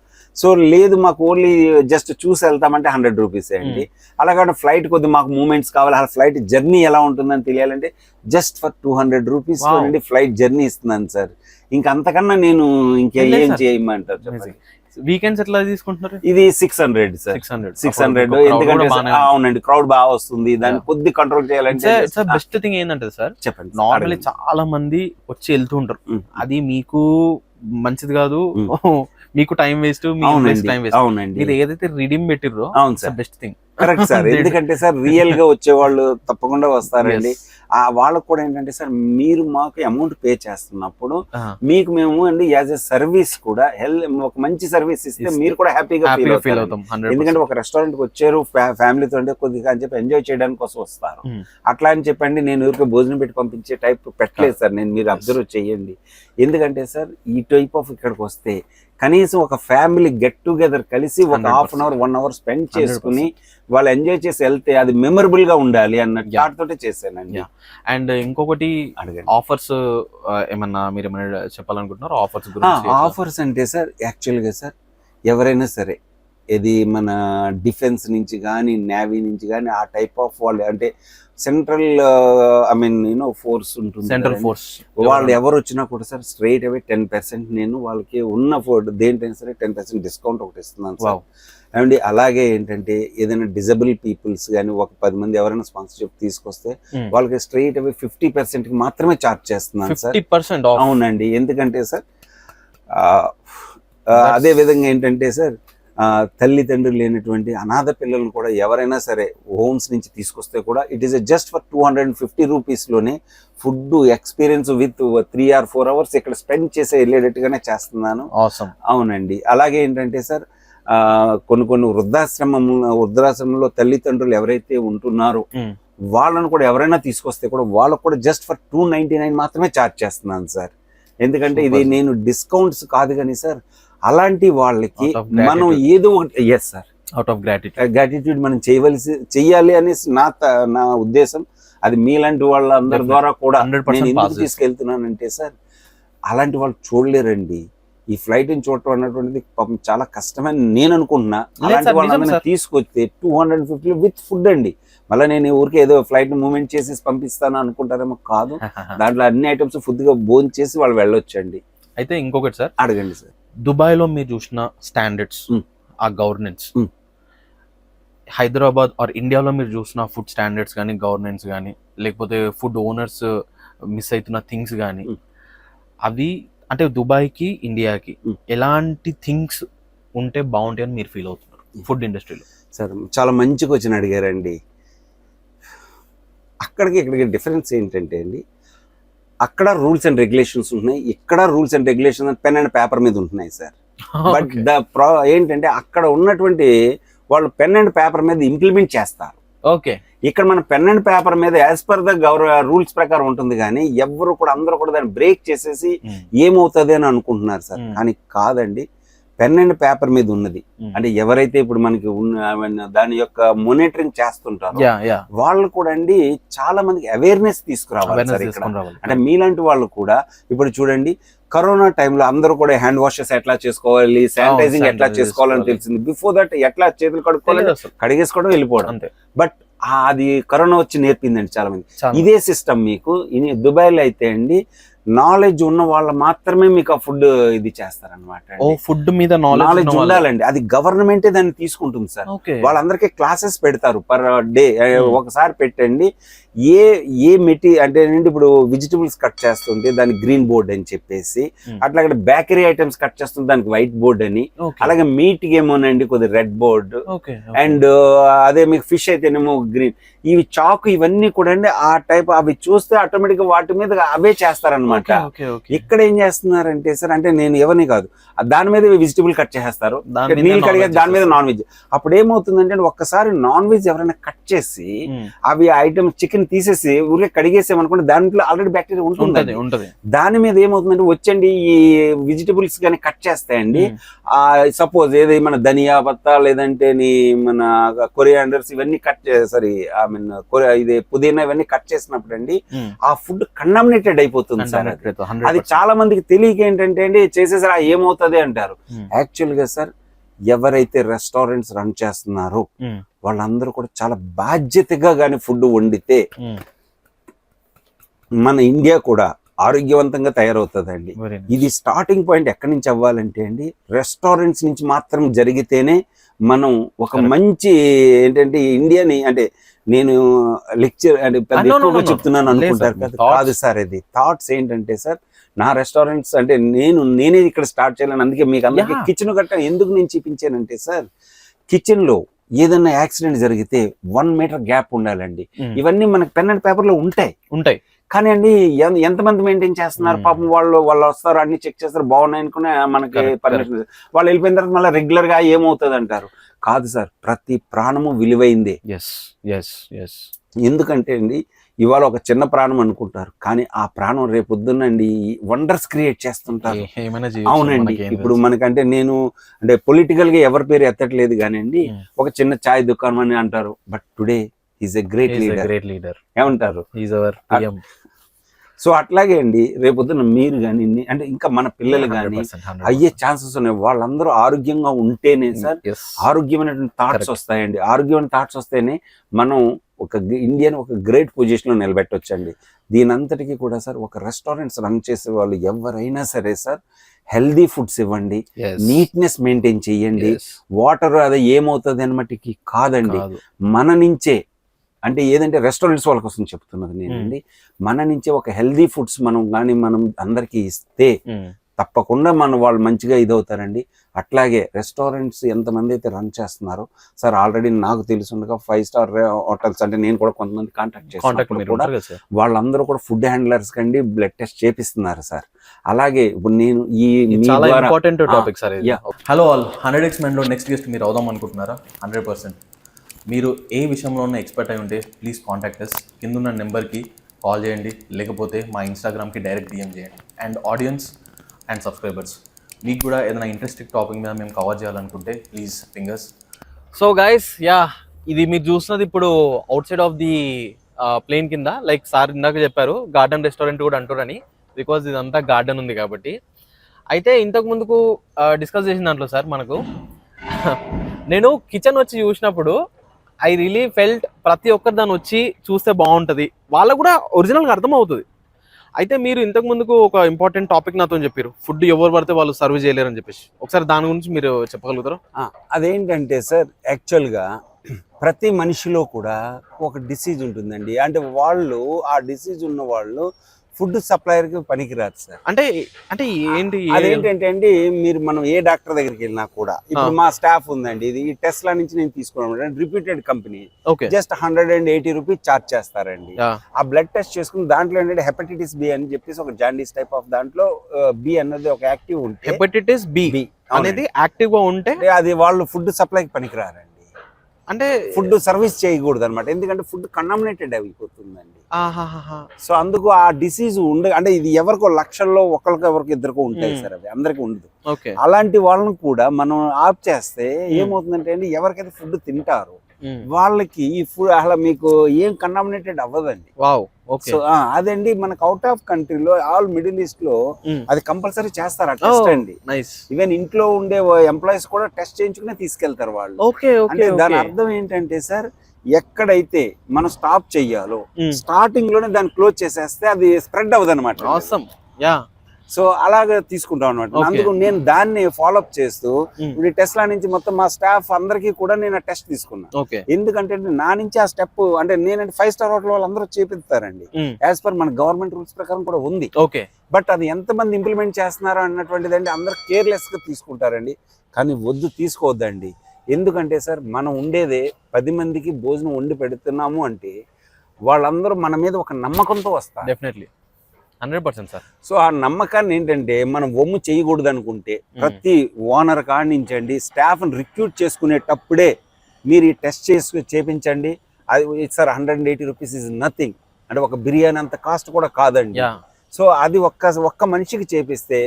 సో లేదు మాకు ఓన్లీ జస్ట్ చూసి వెళ్తామంటే 100 రూపీస్ అండి. అలాగే ఫ్లైట్ కొద్ది మాకు మూమెంట్స్ కావాలి, ఆ ఫ్లైట్ జర్నీ ఎలా ఉంటుందని తెలియాలంటే జస్ట్ ఫర్ 200 రూపీస్ నుండి ఫ్లైట్ జర్నీ ఇస్తున్నాను సార్. ఇంకా అంతకన్నా నేను ఇంకేం చేయమంటారు చెప్పండి. వీకెండ్స్ ఎట్లా తీసుకుంటున్నారు? ఇది 600 సార్, 600. ఎందుకంటే అవునండి క్రౌడ్ బాగా వస్తుంది, దాన్ని కొద్ది కంట్రోల్ చేయాలంటే. బెస్ట్ థింగ్ ఏంటంటే సార్, చెప్పండి, నార్మల్లీ చాలా మంది వచ్చి వెళ్తూ ఉంటారు, అది మీకు మంచిది కాదు, మీకు టైం వేస్ట్, టైం వేస్ట్. అవునండి, మీరు ఏదైతే రిడీమ్ పెట్టిర్రో అవును sir, best thing. Correct sir. ఎందుకంటే సార్ రియల్ గా వచ్చే వాళ్ళు తప్పకుండా వస్తారండి. వాళ్ళకు కూడా ఏంటంటే సార్, మీరు మాకు అమౌంట్ పే చేస్తున్నప్పుడు మీకు మేము అండి యాజ్ ఎ సర్వీస్ కూడా ఒక మంచి సర్వీస్ ఇస్తే మీరు కూడా హ్యాపీగా ఫీల్ అవుతాం. ఎందుకంటే ఒక రెస్టారెంట్ కి వచ్చారు ఫ్యామిలీతో అంటే కొద్దిగా అని చెప్పి ఎంజాయ్ చేయడానికి కోసం వస్తారు. అట్లా అని చెప్పండి నేను ఊరికే భోజనం పెట్టి పంపించే టైప్ పెట్టలేదు సార్ నేను, మీరు అబ్జర్వ్ చేయండి. ఎందుకంటే సార్ ఈ టైప్ ఆఫ్ ఇక్కడికి వస్తే కనీసం ఒక ఫ్యామిలీ గెట్ టుగెదర్ కలిసి ఒక 1/2 hour 1 hour స్పెండ్ చేసుకుని వాళ్ళు ఎంజాయ్ చేసి వెళ్తే అది మెమరబుల్ గా ఉండాలి అన్న థాట్ తోటే చేశానండి. అండ్ ఇంకొకటి ఆఫర్స్ ఏమన్నా మీరు ఏమైనా చెప్పాలనుకుంటున్నారు? ఆఫర్స్ గురించి. ఆఫర్స్ అంటే సార్ యాక్చువల్ గా సార్ ఎవరైనా సరే ఇది మన డిఫెన్స్ నుంచి కానీ నేవీ నుంచి కానీ ఆ టైప్ ఆఫ్ వాళ్ళు అంటే సెంట్రల్ ఐ మీన్ ఫోర్స్ ఉంటుంది, సెంట్రల్ ఫోర్స్ వాళ్ళు ఎవరు వచ్చినా కూడా సార్ స్ట్రైట్ అవే 10% నేను వాళ్ళకి ఉన్న దేంటైనా సరే 10% డిస్కౌంట్ ఒకటి ఇస్తున్నాను సార్. అండ్ అలాగే ఏంటంటే ఏదైనా డిజబుల్ పీపుల్స్ కానీ ఒక 10 మంది ఎవరైనా స్పాన్సర్షిప్ తీసుకొస్తే వాళ్ళకి స్ట్రైట్ అవే 50% కి మాత్రమే ఛార్జ్ చేస్తున్నాను సార్. 50% అవునండి, ఎందుకంటే సార్ అదే విధంగా ఏంటంటే సార్ తల్లిదండ్రులు లేనటువంటి అనాథ పిల్లలను కూడా ఎవరైనా సరే హోమ్స్ నుంచి తీసుకొస్తే కూడా ఇట్ ఈస్ జస్ట్ ఫర్ 250 రూపీస్లోనే food experience with 3 or 4 hours ఇక్కడ స్పెండ్ చేసే వెళ్ళేటట్టుగానే చేస్తున్నాను. అవునండి, అలాగే ఏంటంటే సార్ కొన్ని వృద్ధాశ్రమంలో తల్లిదండ్రులు ఎవరైతే ఉంటున్నారో వాళ్ళను కూడా ఎవరైనా తీసుకొస్తే కూడా వాళ్ళకు కూడా జస్ట్ ఫర్ 299 మాత్రమే ఛార్జ్ చేస్తున్నాను సార్. ఎందుకంటే ఇది నేను డిస్కౌంట్స్ కాదు కానీ సార్ అలాంటి వాళ్ళకి మనం ఏదో ఒకటి yes sir out of gratitude మనం చెయ్యాలి అనేసి నా ఉద్దేశం. అది మీలాంటి వాళ్ళందరి ద్వారా కూడా నేను ఎందుకు తీసుకెళ్తున్నానంటే సార్ అలాంటి వాళ్ళు చూడలేరండి. ఈ ఫ్లైట్ ని చూడటం అన్నటువంటిది పాపం చాలా కష్టమని నేను అనుకుంటున్నా. అలాంటి వాళ్ళందరినీ తీసుకొస్తే 250 విత్ ఫుడ్ అండి. మళ్ళీ నేను ఊరికే ఏదో ఫ్లైట్ ని మూవ్మెంట్ చేసి పంపిస్తాను అనుకుంటారేమో, కాదు, దాంట్లో అన్ని ఐటమ్స్ ఫుడ్ గా భోజనం చేసి వాళ్ళు వెళ్ళొచ్చండి. అయితే ఇంకొకటి సార్ అడగండి సార్, దుబాయ్ లో మీరు చూసిన స్టాండర్డ్స్, ఆ గవర్నెన్స్, హైదరాబాద్ ఆర్ ఇండియాలో మీరు చూసిన ఫుడ్ స్టాండర్డ్స్ కానీ గవర్నెన్స్ కానీ లేకపోతే ఫుడ్ ఓనర్స్ మిస్ అవుతున్న థింగ్స్ కానీ అవి అంటే దుబాయ్కి ఇండియాకి ఎలాంటి థింగ్స్ ఉంటే బాగుంటాయి అని మీరు ఫీల్ అవుతున్నారు ఫుడ్ ఇండస్ట్రీలో? సార్ చాలా మంచి క్వశ్చన్ అడిగారండి. అక్కడికి ఇక్కడికి డిఫరెన్స్ ఏంటంటే అండి, అక్కడ రూల్స్ అండ్ రెగ్యులేషన్స్ ఉంటున్నాయి, ఇక్కడ rules and regulations pen and paper మీద ఉంటున్నాయి సార్. బట్ ఏంటంటే అక్కడ ఉన్నటువంటి వాళ్ళు పెన్ అండ్ పేపర్ మీద ఇంప్లిమెంట్ చేస్తారు. ఓకే, ఇక్కడ మన పెన్ అండ్ పేపర్ మీద యాజ్ పర్ ద రూల్స్ ప్రకారం ఉంటుంది కానీ ఎవరు కూడా అందరూ కూడా దాన్ని బ్రేక్ చేసేసి ఏమవుతుంది అని అనుకుంటున్నారు సార్. కానీ కాదండి, పెన్ అండ్ పేపర్ మీద ఉన్నది అంటే ఎవరైతే ఇప్పుడు మనకి దాని యొక్క మానిటరింగ్ చేస్తుంటారో వాళ్ళు కూడా అండి చాలా మందికి అవేర్నెస్ తీసుకురావాలి సార్ ఇక్కడ. అంటే మీలాంటి వాళ్ళు కూడా ఇప్పుడు చూడండి కరోనా టైంలో అందరూ కూడా హ్యాండ్ వాషెస్ ఎట్లా చేసుకోవాలి, శానిటైజింగ్ ఎట్లా చేసుకోవాలని తెలిసింది. బిఫోర్ దట్ ఎట్లా చేతులు కడుక్కోవాలి, కడిగేసుకోవడం వెళ్ళిపోవడం. బట్ అది కరోనా వచ్చి నేర్పిందండి చాలా మంది. ఇదే సిస్టమ్ మీకు దుబాయ్లో అయితే అండి నాలెడ్జ్ ఉన్న వాళ్ళు మాత్రమే మీకు ఆ ఫుడ్ ఇది చేస్తారనమాట. ఫుడ్ మీద నాలెడ్జ్ ఉండాలండి, అది గవర్నమెంటే దాన్ని తీసుకుంటుంది సార్. వాళ్ళందరికీ క్లాసెస్ పెడతారు పర్ డే, ఒకసారి పెట్టండి. ఏ మెటీరియల్ అంటే ఇప్పుడు వెజిటబుల్స్ కట్ చేస్తుంటే దానికి గ్రీన్ బోర్డ్ అని చెప్పేసి, అట్లాగే బేకరీ ఐటమ్స్ కట్ చేస్తుంటే దానికి వైట్ బోర్డ్ అని, అలాగే మీట్ ఏమోనండి కొద్ది రెడ్ బోర్డ్, అండ్ అదే మీకు ఫిష్ అయితేనేమో గ్రీన్. ఇవి చాకు ఇవన్నీ కూడా అండి ఆ టైప్ అవి చూస్తే ఆటోమేటిక్ గా వాటి మీద అవే చేస్తారనమాట. ఇక్కడ ఏం చేస్తున్నారంటే సార్, అంటే నేను ఎవరిని కాదు, దాని మీద వెజిటబుల్ కట్ చేసేస్తారు, నీళ్ళు కడిగే దాని మీద నాన్ వెజ్. అప్పుడు ఏమవుతుందంటే ఒక్కసారి నాన్ వెజ్ ఎవరైనా కట్ చేసి అవి ఐటమ్ చికెన్ తీసేసి ఊరికే కడిగేసామనుకుంటే దాంట్లో ఆల్రెడీ బ్యాక్టీరియా ఉంటుంది. దాని మీద ఏమవుతుందంటే వచ్చండి ఈ వెజిటబుల్స్ కానీ కట్ చేస్తాయండి. సపోజ్ ఏది మన ధనియా పత్తా లేదంటే మన కొరియాండర్స్ ఇవన్నీ కట్ సారీ ఐ మీన్ ఇది పుదీనా ఇవన్నీ కట్ చేసినప్పుడు అండి ఆ ఫుడ్ కంటామినేటెడ్ అయిపోతుంది సార్. అది చాలా మందికి తెలియక ఏంటంటే అండి చేసేసారా ఏమవుతుంది అంటారు. యాక్చువల్ గా సార్ ఎవరైతే రెస్టారెంట్స్ రన్ చేస్తున్నారో వాళ్ళందరూ కూడా చాలా బాధ్యతగా కానీ ఫుడ్ వండితే మన ఇండియా కూడా ఆరోగ్యవంతంగా తయారవుతుందండి. ఇది స్టార్టింగ్ పాయింట్ ఎక్కడి నుంచి అవ్వాలంటే అండి, రెస్టారెంట్స్ నుంచి మాత్రం జరిగితేనే మనం ఒక మంచి ఏంటంటే ఇండియాని, అంటే నేను లెక్చర్ అంటే పెద్ద ఎక్కువగా చెప్తున్నాను అనుకుంటారు కదా, కాదు సార్. ఇది థాట్స్ ఏంటంటే సార్, నా రెస్టారెంట్స్ అంటే నేనే ఇక్కడ స్టార్ట్ చేయాలని, అందుకే మీకు అందరికీ కిచెన్ గట్ట ఎందుకు నేను చూపించానంటే సార్, కిచెన్ లో ఏదైనా యాక్సిడెంట్ జరిగితే 1 మీటర్ గ్యాప్ ఉండాలండి. ఇవన్నీ మనకి పెన్ అండ్ పేపర్ లో ఉంటాయి కానీ అండి ఎంతమంది మెయింటైన్ చేస్తున్నారు పాపం. వాళ్ళు వస్తారు, అన్ని చెక్ చేస్తారు, బాగున్నాయి అనుకునే మనకి పర్మిషన్, వాళ్ళు వెళ్ళిపోయిన తర్వాత మళ్ళీ రెగ్యులర్ గా ఏమవుతుంది అంటారు. కాదు సార్, ప్రతి ప్రాణము విలువైందే. ఎందుకంటే అండి ఇవాళ ఒక చిన్న ప్రాణం అనుకుంటారు, కానీ ఆ ప్రాణం రేపొద్దునండి వండర్స్ క్రియేట్ చేస్తుంటారు. అవునండి. ఇప్పుడు మనకంటే నేను అంటే పొలిటికల్ గా ఎవరి పేరు ఎత్తట్లేదు కానీ అండి, ఒక చిన్న చాయ్ దుకాణం అని అంటారు, but today is a great leader ఏమంటారు. సో అట్లాగే అండి రేపొద్దున మీరు కానీ అంటే ఇంకా మన పిల్లలు కానీ అయ్యే ఛాన్సెస్ ఉన్నాయి. వాళ్ళందరూ ఆరోగ్యంగా ఉంటేనే సార్ ఆరోగ్యమైనటువంటి థాట్స్ వస్తాయండి. ఆరోగ్యమైన థాట్స్ వస్తేనే మనం ఒక ఇండియాని ఒక గ్రేట్ పొజిషన్ లో నిలబెట్టొచ్చండి. దీని అంతటికీ కూడా సార్ ఒక రెస్టారెంట్స్ రన్ చేసే వాళ్ళు ఎవరైనా సరే సార్, హెల్దీ ఫుడ్స్ ఇవ్వండి, నీట్నెస్ మెయింటైన్ చేయండి. వాటర్ అది ఏమవుతుంది అనమాటికి కాదండి, మన నుంచే అంటే ఏదంటే రెస్టారెంట్స్ వాళ్ళ కోసం చెప్తున్నది నేనండి, మన నుంచే ఒక హెల్దీ ఫుడ్స్ మనం అందరికీ ఇస్తే తప్పకుండా వాళ్ళు మంచిగా ఇదవుతారండి. అట్లాగే రెస్టారెంట్స్ ఎంతమంది అయితే రన్ చేస్తున్నారో సార్, ఆల్రెడీ నాకు తెలుసుండగా 5 స్టార్ హోటల్స్ అంటే నేను కూడా కొంతమంది కాంటాక్ట్ చేస్తాను కూడా, వాళ్ళందరూ కూడా ఫుడ్ హ్యాండ్లర్స్ కండి బ్లడ్ టెస్ట్ చేపిస్తున్నారు సార్. అలాగే ఇప్పుడు నేను చాలా important topic sir. Hello all, 100x Men లో నెక్స్ట్ గెస్ట్ మీరు అవుదాం అనుకుంటున్నారా? 100%. మీరు ఏ విషయంలో ఉన్న ఎక్స్పర్ట్ అయి ఉంటే ప్లీజ్ కాంటాక్ట్ అస్. కింద ఉన్న నెంబర్కి కాల్ చేయండి, లేకపోతే మా ఇన్స్టాగ్రామ్కి డైరెక్ట్ DM చేయండి. అండ్ ఆడియన్స్ అండ్ సబ్స్క్రైబర్స్, మీకు కూడా ఏదైనా ఇంట్రెస్టింగ్ టాపిక్ మీద మేము కవర్ చేయాలనుకుంటే ప్లీజ్ ఫింగర్స్. సో గైస్, ఇది మీరు చూస్తున్నది ఇప్పుడు outside of the plane కింద. లైక్ సార్ ఇందాక చెప్పారు గార్డెన్ రెస్టారెంట్ కూడా అంటారని, బికాజ్ ఇదంతా గార్డెన్ ఉంది కాబట్టి. అయితే ఇంతకు ముందుకు డిస్కస్ చేసిన దాంట్లో సార్ మనకు నేను కిచెన్ వచ్చి చూసినప్పుడు ఐ రియలీ ఫెల్ట్ ప్రతి ఒక్కరు దాన్ని వచ్చి చూస్తే బాగుంటుంది, వాళ్ళకు కూడా ఒరిజినల్గా అర్థం అవుతుంది. అయితే మీరు ఇంతకు ముందుకు ఒక ఇంపార్టెంట్ టాపిక్ నాతో చెప్పారు, ఫుడ్ ఎవరు పడితే వాళ్ళు సర్వ్ చేయలేరు అని చెప్పేసి. ఒకసారి దాని గురించి మీరు చెప్పగలుగుతారు? అదేంటంటే సార్, యాక్చువల్గా ప్రతి మనిషిలో కూడా ఒక డిసీజ్ ఉంటుందండి. అంటే వాళ్ళు ఆ డిసీజ్ ఉన్న వాళ్ళు ఫుడ్ సప్లయర్ కి పనికిరాదు సార్. అంటే ఏంటి అదేంటంటే అండి, మనం ఏ డాక్టర్ దగ్గరికి వెళ్ళినా కూడా, ఇప్పుడు మా స్టాఫ్ ఉందండి, ఇది టెస్లా నుంచి నేను తీసుకున్నాను, reputed company, just 180 rupees charge చేస్తారండి. ఆ బ్లడ్ టెస్ట్ చేసుకుని దాంట్లో ఏంటంటే హెపటైటిస్ బి అని చెప్పేసి ఒక జాండీస్ టైప్ ఆఫ్ దాంట్లో బి అన్నది ఒక యాక్టివ్ ఉంటే, హెపటైటిస్ బి అనేది యాక్టివ్ గా ఉంటే అది వాళ్ళు ఫుడ్ సప్లైకి పనికిరారండి. అంటే ఫుడ్ సర్వీస్ చేయకూడదు అనమాట, ఎందుకంటే ఫుడ్ కంటామినేటెడ్ అయిపోతుందండి. సో అందుకు ఆ డిసీజ్ అంటే ఇది ఎవరికో లక్షల్లో ఎవరికి ఇద్దరికో ఉంటాయి సార్, అవి అందరికి ఉండదు. అలాంటి వాళ్ళని కూడా మనం ఆఫ్ చేస్తే ఏమవుతుందంటే అండి, ఎవరికైతే ఫుడ్ తింటారో వాళ్ళకి ఈ ఫుడ్ అసలు మీకు ఏం కంటామినేటెడ్ అవ్వదండి. సో అదండి మనకు అవుట్ ఆఫ్ కంట్రీలో ఆల్ మిడిల్ ఈస్ట్ లో అది కంపల్సరీ చేస్తారు ఆ టెస్ట్ అండి. ఈవెన్ ఇంట్లో ఉండే ఎంప్లాయీస్ కూడా టెస్ట్ చేయించుకునే తీసుకెళ్తారు వాళ్ళు. అంటే దాని అర్థం ఏంటంటే సార్, ఎక్కడైతే మనం స్టాప్ చెయ్యాలో స్టార్టింగ్ లోనే దాన్ని క్లోజ్ చేసేస్తే అది స్ప్రెడ్ అవ్వదు అనమాట. సో అలాగే తీసుకుంటాం అనమాట. అందుకు నేను దాన్ని ఫాలోఅప్ చేస్తూ ఇప్పుడు టెస్లా నుంచి మొత్తం మా స్టాఫ్ అందరికీ కూడా నేను టెస్ట్ తీసుకున్నా. ఎందుకంటే నా నుంచి ఆ స్టెప్ అంటే నేనంటే 5 స్టార్ హోటల్ వాళ్ళందరూ చేపిస్తారండి, యాజ్ పర్ మన గవర్నమెంట్ రూల్స్ ప్రకారం కూడా ఉంది. బట్ అది ఎంతమంది ఇంప్లిమెంట్ చేస్తున్నారో అన్నటువంటిది అండి అందరు కేర్లెస్ గా తీసుకుంటారండి. కానీ తీసుకోవద్దండి. ఎందుకంటే సార్, మనం ఉండేదే 10 మందికి భోజనం వండి పెడుతున్నాము అంటే వాళ్ళందరూ మన మీద ఒక నమ్మకంతో వస్తారు. Definitely 100% sir. సో ఆ నమ్మకాన్ని ఏంటంటే మనం ఒమ్ము చేయకూడదు అనుకుంటే ప్రతి ఓనర్ కాడించండి, స్టాఫ్ని రిక్రూట్ చేసుకునేటప్పుడే మీరు ఈ టెస్ట్ చేపించండి. అది సార్ 180 రూపీస్ ఇస్ నథింగ్, అంటే ఒక బిర్యానీ అంత కాస్ట్ కూడా కాదండి. సో అది ఒక్క మనిషికి చేపిస్తే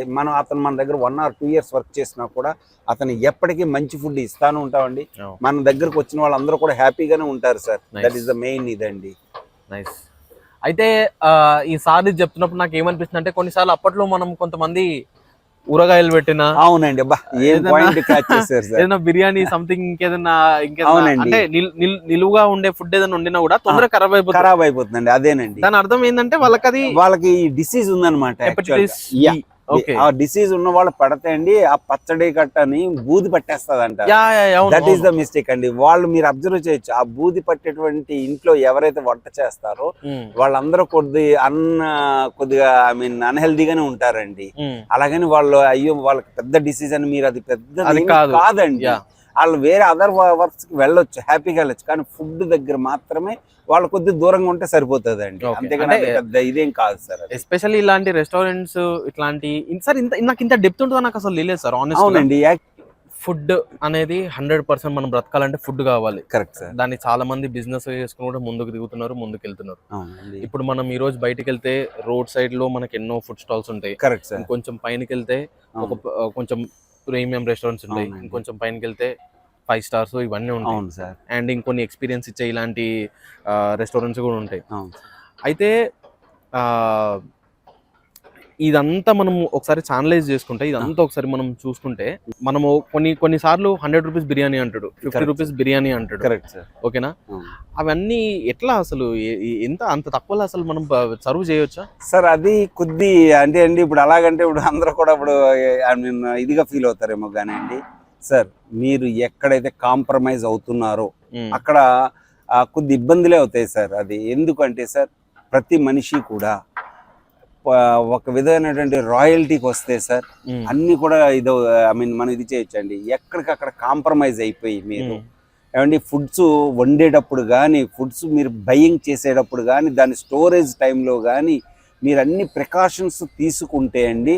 అతను మన దగ్గర 1 or 2 years వర్క్ చేసినా కూడా అతను ఎప్పటికీ మంచి ఫుడ్ ఇస్తాను ఉంటామండి. మన దగ్గరకు వచ్చిన వాళ్ళందరూ కూడా హ్యాపీగానే ఉంటారు sir. That is the main ఇదండి. నైస్. అయితే ఈ సార్ చెప్తున్నప్పుడు నాకు ఏమనిపిస్తుంది అంటే, కొన్నిసార్లు అప్పట్లో మనం కొంతమంది ఊరగాయలు పెట్టినా, అవునండి. అబ్బా ఏం ఏదైనా పాయింట్ క్యాచ్ చేశారు సార్. ఏదైనా బిర్యానీ సంథింగ్ ఇంకేదైనా అవునండి. అంటే నిలువుగా ఉండే ఫుడ్ ఏదైనా వండినా కూడా తొందరగా ఖరాబ్ అయిపోతుంది. ఖరాబ్ అయిపోతుందండి. అదేనండి. దాని అర్థం ఏంటంటే వాళ్ళకి డిసీజ్ ఉందన్నమాట. Hepatitis yeah, okay. ఆ డిసీజ్ ఉన్న వాళ్ళు పడితే అండి ఆ పచ్చడి కట్టని బూది పట్టేస్తదంట. యా అవును దట్ ఈస్ ద మిస్టేక్ అండి. వాళ్ళు మీరు అబ్జర్వ్ చేయొచ్చు, ఆ బూది పట్టేటువంటి ఇంట్లో ఎవరైతే వంట చేస్తారో వాళ్ళందరూ కొద్దిగా ఐ మీన్ అన్హెల్దీగానే ఉంటారండి. అలాగని వాళ్ళు అయ్యో వాళ్ళకి పెద్ద డిసీజ్ అని మీరు అది పెద్ద కాదండి. వాళ్ళు వేరే అదర్ వర్క్స్ కి వెళ్ళొచ్చు, హ్యాపీగా వెళ్ళొచ్చు, కానీ ఫుడ్ దగ్గర మాత్రమే వాళ్ళు కొద్దిగా దూరంగా ఉంటే సరిపోతుందండి. అంతేగాని పెద్ద ఇదేం కాదు సార్. ఎస్పెషల్లీ ఇలాంటి రెస్టారెంట్స్ ఇట్లాంటి సార్ నాకు ఇంత డెప్త్ ఉంటుందో నాకు అసలు తెలియదు సార్. అవునండి. ఫుడ్ అనేది 100% మనం బ్రతకాలంటే ఫుడ్ కావాలి. Correct sir. దాన్ని చాలా మంది బిజినెస్ చేసుకుని కూడా ముందుకు దిగుతున్నారు, ముందుకు వెళ్తున్నారు. ఇప్పుడు మనం ఈ రోజు బయటకు వెళ్తే రోడ్ సైడ్ లో మనకి ఎన్నో ఫుడ్ స్టాల్స్ ఉంటాయి. Correct sir. కొంచెం పైనకి వెళ్తే కొంచెం ప్రీమియం రెస్టారెంట్స్ ఉంటాయి, ఇంకొంచెం పైనకి వెళ్తే 5 స్టార్స్ ఇవన్నీ ఉంటాయి. అండ్ ఇంకొన్ని ఎక్స్పీరియన్స్ ఇచ్చే ఇలాంటి రెస్టారెంట్స్ కూడా ఉంటాయి. అయితే ఇదంతా మనం ఒకసారి ఛానలైజ్ చేసుకుంటే, ఇదంతా ఒకసారి మనం చూసుకుంటే, మనము కొన్నిసార్లు 100 రూపీస్ బిర్యానీ అంటాడు, 50 రూపీస్ బిర్యానీ అంటాడు. Correct sir. ఓకేనా? అవన్నీ ఎట్లా అసలు అంత తక్కువలో అసలు మనం సర్వ్ చేయొచ్చా సార్? అది కొద్ది అంటే అండి, ఇప్పుడు అలాగంటే ఇప్పుడు అందరూ కూడా ఇప్పుడు ఐ మీన్ ఇదిగా ఫీల్ అవుతారేమో కానీ అండి సార్, మీరు ఎక్కడైతే కాంప్రమైజ్ అవుతున్నారో అక్కడ కొద్ది ఇబ్బందులే అవుతాయి సార్. అది ఎందుకంటే సార్, ప్రతి మనిషి కూడా ఒక విధమైనటువంటి రాయల్టీకి వస్తే సార్ అన్ని కూడా ఇదో ఐ మీన్ మనం ఇది చేయొచ్చండి. ఎక్కడికక్కడ కాంప్రమైజ్ అయిపోయి మీరు ఏమండి ఫుడ్స్ వండేటప్పుడు కానీ, ఫుడ్స్ మీరు బయింగ్ చేసేటప్పుడు కానీ, దాని స్టోరేజ్ టైంలో కానీ మీరు అన్ని ప్రికాషన్స్ తీసుకుంటే అండి,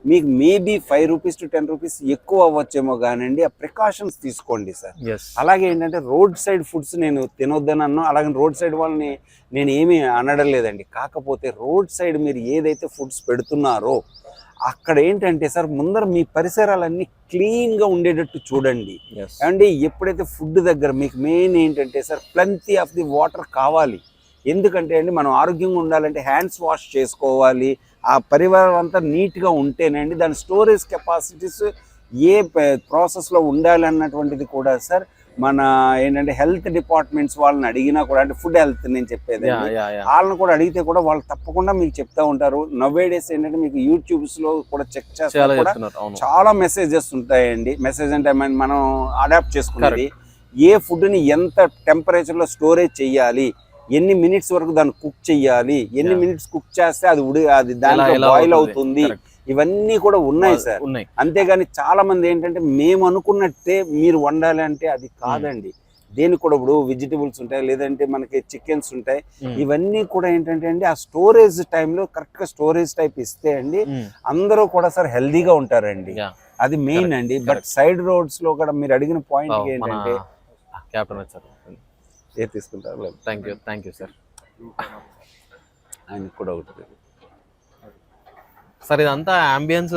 మీకు మేబీ 5 రూపీస్ to 10 రూపీస్ ఎక్కువ అవ్వచ్చేమో కానండి, ఆ ప్రికాషన్స్ తీసుకోండి సార్. అలాగే ఏంటంటే రోడ్ సైడ్ ఫుడ్స్ నేను తినొద్దని అన్నా, అలాగే రోడ్ సైడ్ వాళ్ళని నేను ఏమీ అనడం లేదండి. కాకపోతే రోడ్ సైడ్ మీరు ఏదైతే ఫుడ్స్ పెడుతున్నారో అక్కడ ఏంటంటే సార్, ముందర మీ పరిసరాలన్నీ క్లీన్గా ఉండేటట్టు చూడండి. అండి ఎప్పుడైతే ఫుడ్ దగ్గర మీకు మెయిన్ ఏంటంటే sir, plenty of the water కావాలి. ఎందుకంటే అండి మనం ఆరోగ్యంగా ఉండాలంటే హ్యాండ్స్ వాష్ చేసుకోవాలి. ఆ పరివారం అంతా నీట్గా ఉంటేనండి దాని స్టోరేజ్ కెపాసిటీస్ ఏ ప్రాసెస్లో ఉండాలి అన్నటువంటిది కూడా సార్ మన ఏంటంటే హెల్త్ డిపార్ట్మెంట్స్ వాళ్ళని అడిగినా కూడా, అంటే ఫుడ్ హెల్త్ నేను చెప్పేది, వాళ్ళని కూడా అడిగితే కూడా వాళ్ళు తప్పకుండా మీకు చెప్తా ఉంటారు. నవ్వేడేస్ ఏంటంటే మీకు యూట్యూబ్స్లో కూడా చెక్ చేస్తే కూడా చాలా మెసేజెస్ ఉంటాయండి. మెసేజ్ అంటే మనం అడాప్ట్ చేసుకునేది, ఏ ఫుడ్ని ఎంత టెంపరేచర్లో స్టోరేజ్ చెయ్యాలి, ఎన్ని మినిట్స్ వరకు దాన్ని కుక్ చెయ్యాలి, ఎన్ని మినిట్స్ కుక్ చేస్తే అది దాంట్లో బాయిల్ అవుతుంది, ఇవన్నీ కూడా ఉన్నాయి సార్. అంతేగాని చాలా మంది ఏంటంటే మేము అనుకున్నట్టే మీరు వండాలి అంటే అది కాదండి. దేనికి కూడా ఇప్పుడు వెజిటబుల్స్ ఉంటాయి, లేదంటే మనకి చికెన్స్ ఉంటాయి, ఇవన్నీ కూడా ఏంటంటే అండి ఆ స్టోరేజ్ టైంలో కరెక్ట్ గా స్టోరేజ్ టైప్ ఇస్తే అండి అందరూ కూడా సార్ హెల్దీగా ఉంటారండి. అది మెయిన్ అండి. బట్ సైడ్ రోడ్స్ లో కూడా మీరు అడిగిన పాయింట్ ఏంటంటే ఏ తీసుకుంటారు. Thank you sir. ఆయనకు కూడా ఒకటి సార్, ఇదంతా అంబియన్స్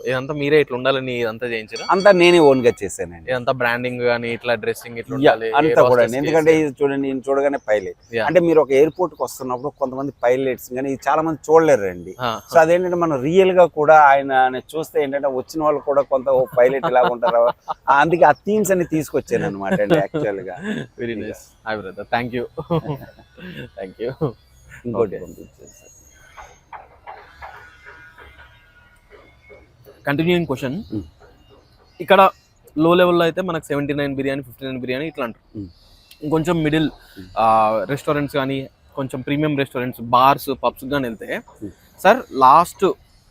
ఇదంతా మీరే ఇట్లా ఉండాలని ఇదంతా చేయించారు? అంతా నేనే ఓన్ గా చేశానండి. ఇదంతా బ్రాండింగ్ గానీ ఇట్లా డ్రెస్సింగ్ ఇట్లా ఉండాలి అంతా కూడా. ఎందుకంటే ఇది చూడండి, నేను చూడగానే పైలట్ అంటే మీరు ఒక ఎయిర్పోర్ట్ కి వస్తున్నప్పుడు కొంతమంది పైలట్స్ కానీ చాలా మంది చూడలేరండి. సో అదేంటంటే మనం రియల్ గా కూడా ఆయన చూస్తే ఏంటంటే వచ్చిన వాళ్ళు కూడా కొంత పైలట్ ఇలా ఉంటారు. అందుకే ఆ థీమ్స్ అన్ని తీసుకొచ్చాను అనమాట అండి యాక్చువల్ గా. Very nice. Hi brother, thank you. ఇంకోటి కంటిన్యూయింగ్ క్వశ్చన్, ఇక్కడ లో లెవెల్లో అయితే మనకు 79 బిర్యానీ, 59 బిర్యానీ ఇట్లా అంటారు. ఇంకొంచెం మిడిల్ రెస్టారెంట్స్ కానీ, కొంచెం ప్రీమియం రెస్టారెంట్స్, బార్స్, పబ్స్ కానీ వెళ్తే సార్, లాస్ట్